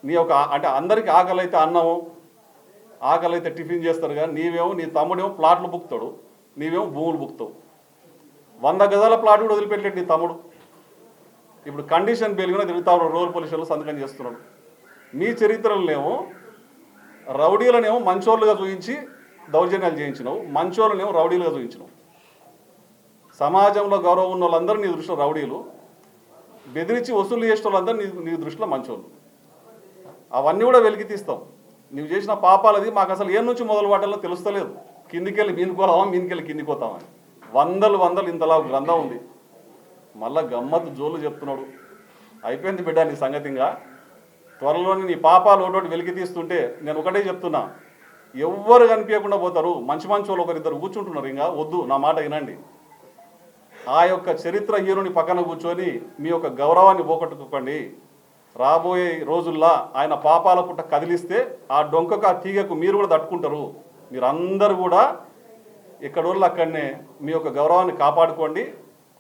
నీ యొక్క అంటే అందరికీ ఆకలి అయితే అన్నము ఆకలి అయితే టిఫిన్ చేస్తారు కానీ నీవేమో నీ తమ్ముడేమో ప్లాట్లు బుక్తాడు, నీవేమో భూములు బుక్తావు. 100 గజాల ప్లాట్ కూడా వదిలిపెట్టలేడు నీ తమ్ముడు. ఇప్పుడు కండిషన్ బెయిల్గా తిరుగుతాడు, రూరల్ పోలీసులు సంతకం చేస్తున్నాడు. మీ చరిత్రలనేమో రౌడీలనేమో మంచోళ్ళుగా చూపించి దౌర్జన్యాలు చేయించినావు, మంచోళ్ళనేమో రౌడీలుగా చూపించినావు. సమాజంలో గౌరవం ఉన్న వాళ్ళందరూ నీ దృష్టిలో రౌడీలు, బెదిరించి వసూలు చేసిన వాళ్ళందరూ నీ దృష్టిలో మంచోళ్ళు. అవన్నీ కూడా వెలికి తీస్తాం. నువ్వు చేసిన పాపాలది మాకు అసలు ఏ నుంచి మొదలు పట్టాలో తెలుస్తలేదు. కిందికెళ్ళి మీనుకోలామా, మీనికెళ్ళి కిందికి పోతామని వందలు ఇంతలా గ్రంథం ఉంది. మళ్ళా గమ్మత్తు జోలు చెప్తున్నాడు. అయిపోయింది బిడ్డ నీ సంగతిగా. త్వరలోని నీ పాపాలు ఒకటి వెలికి తీస్తుంటే నేను ఒకటే చెప్తున్నా, ఎవ్వరు కనిపించకుండా పోతారు. మంచి వాళ్ళు ఒకరిద్దరు కూర్చుంటున్నారు. ఇంకా వద్దు, నా మాట వినండి. ఆ యొక్క చరిత్ర హీరోని పక్కన కూర్చొని మీ యొక్క గౌరవాన్ని పోగొట్టుకోకండి. రాబోయే రోజుల్లో ఆయన పాపాల పుట్ట కదిలిస్తే ఆ డొంకకు ఆ తీగకు మీరు కూడా తట్టుకుంటారు. మీరందరూ కూడా ఎక్కడోళ్ళు అక్కడనే మీ యొక్క గౌరవాన్ని కాపాడుకోండి.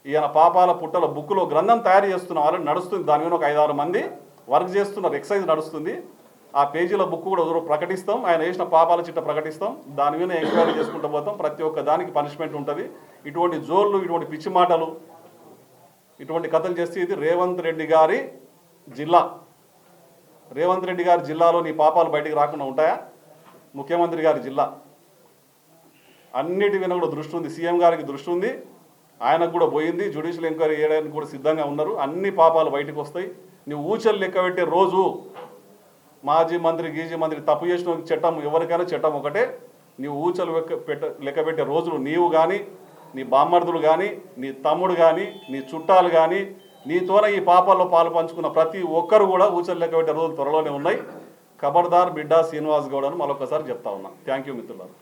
ఈయన పాపాల పుట్టల బుక్లో గ్రంథం తయారు చేస్తున్నాం, ఆల్రెడీ నడుస్తుంది. దాని మీద ఒక 5-6 మంది వర్క్ చేస్తున్నారు, ఎక్సైజ్ నడుస్తుంది. ఆ పేజీల బుక్ కూడా ప్రకటిస్తాం, ఆయన వేసిన పాపాల చిట్ట ప్రకటిస్తాం. దాని మీద ఎంక్వైరీ చేసుకుంటూ పోతాం. ప్రతి ఒక్క దానికి పనిష్మెంట్ ఉంటుంది. ఇటువంటి జోళ్ళు, ఇటువంటి పిచ్చి మాటలు, ఇటువంటి కథలు చేస్తే ఇది రేవంత్ రెడ్డి గారి జిల్లా. రేవంత్ రెడ్డి గారి జిల్లాలో నీ పాపాలు బయటికి రాకుండా ఉంటాయా? ముఖ్యమంత్రి గారి జిల్లా. అన్నిటి మీద కూడా దృష్టి ఉంది, సీఎం గారికి దృష్టి ఉంది, ఆయనకు కూడా పోయింది. జ్యుడిషియల్ ఎంక్వైరీ చేయడానికి కూడా సిద్ధంగా ఉన్నారు. అన్ని పాపాలు బయటకు వస్తాయి. నువ్వు ఊచలు లెక్క పెట్టే రోజు మాజీ మంత్రి గీజీ మంత్రి తప్పు చేసిన చట్టం ఎవరికైనా చట్టం ఒకటే. నీవు ఊచలు లెక్క పెట్టే రోజులు నీవు కానీ, నీ బామ్మర్దులు కానీ, నీ తమ్ముడు కానీ, నీ చుట్టాలు కానీ, నీతోనే ఈ పాపాల్లో పాలు పంచుకున్న ప్రతి ఒక్కరు కూడా ఊచలు లెక్క పెట్టే రోజులు త్వరలోనే ఉన్నాయి. ఖబర్దార్ బిడ్డ శ్రీనివాస్ గౌడ్ అని మరొకసారి చెప్తా ఉన్నా. థ్యాంక్ యూ మిత్రులారా.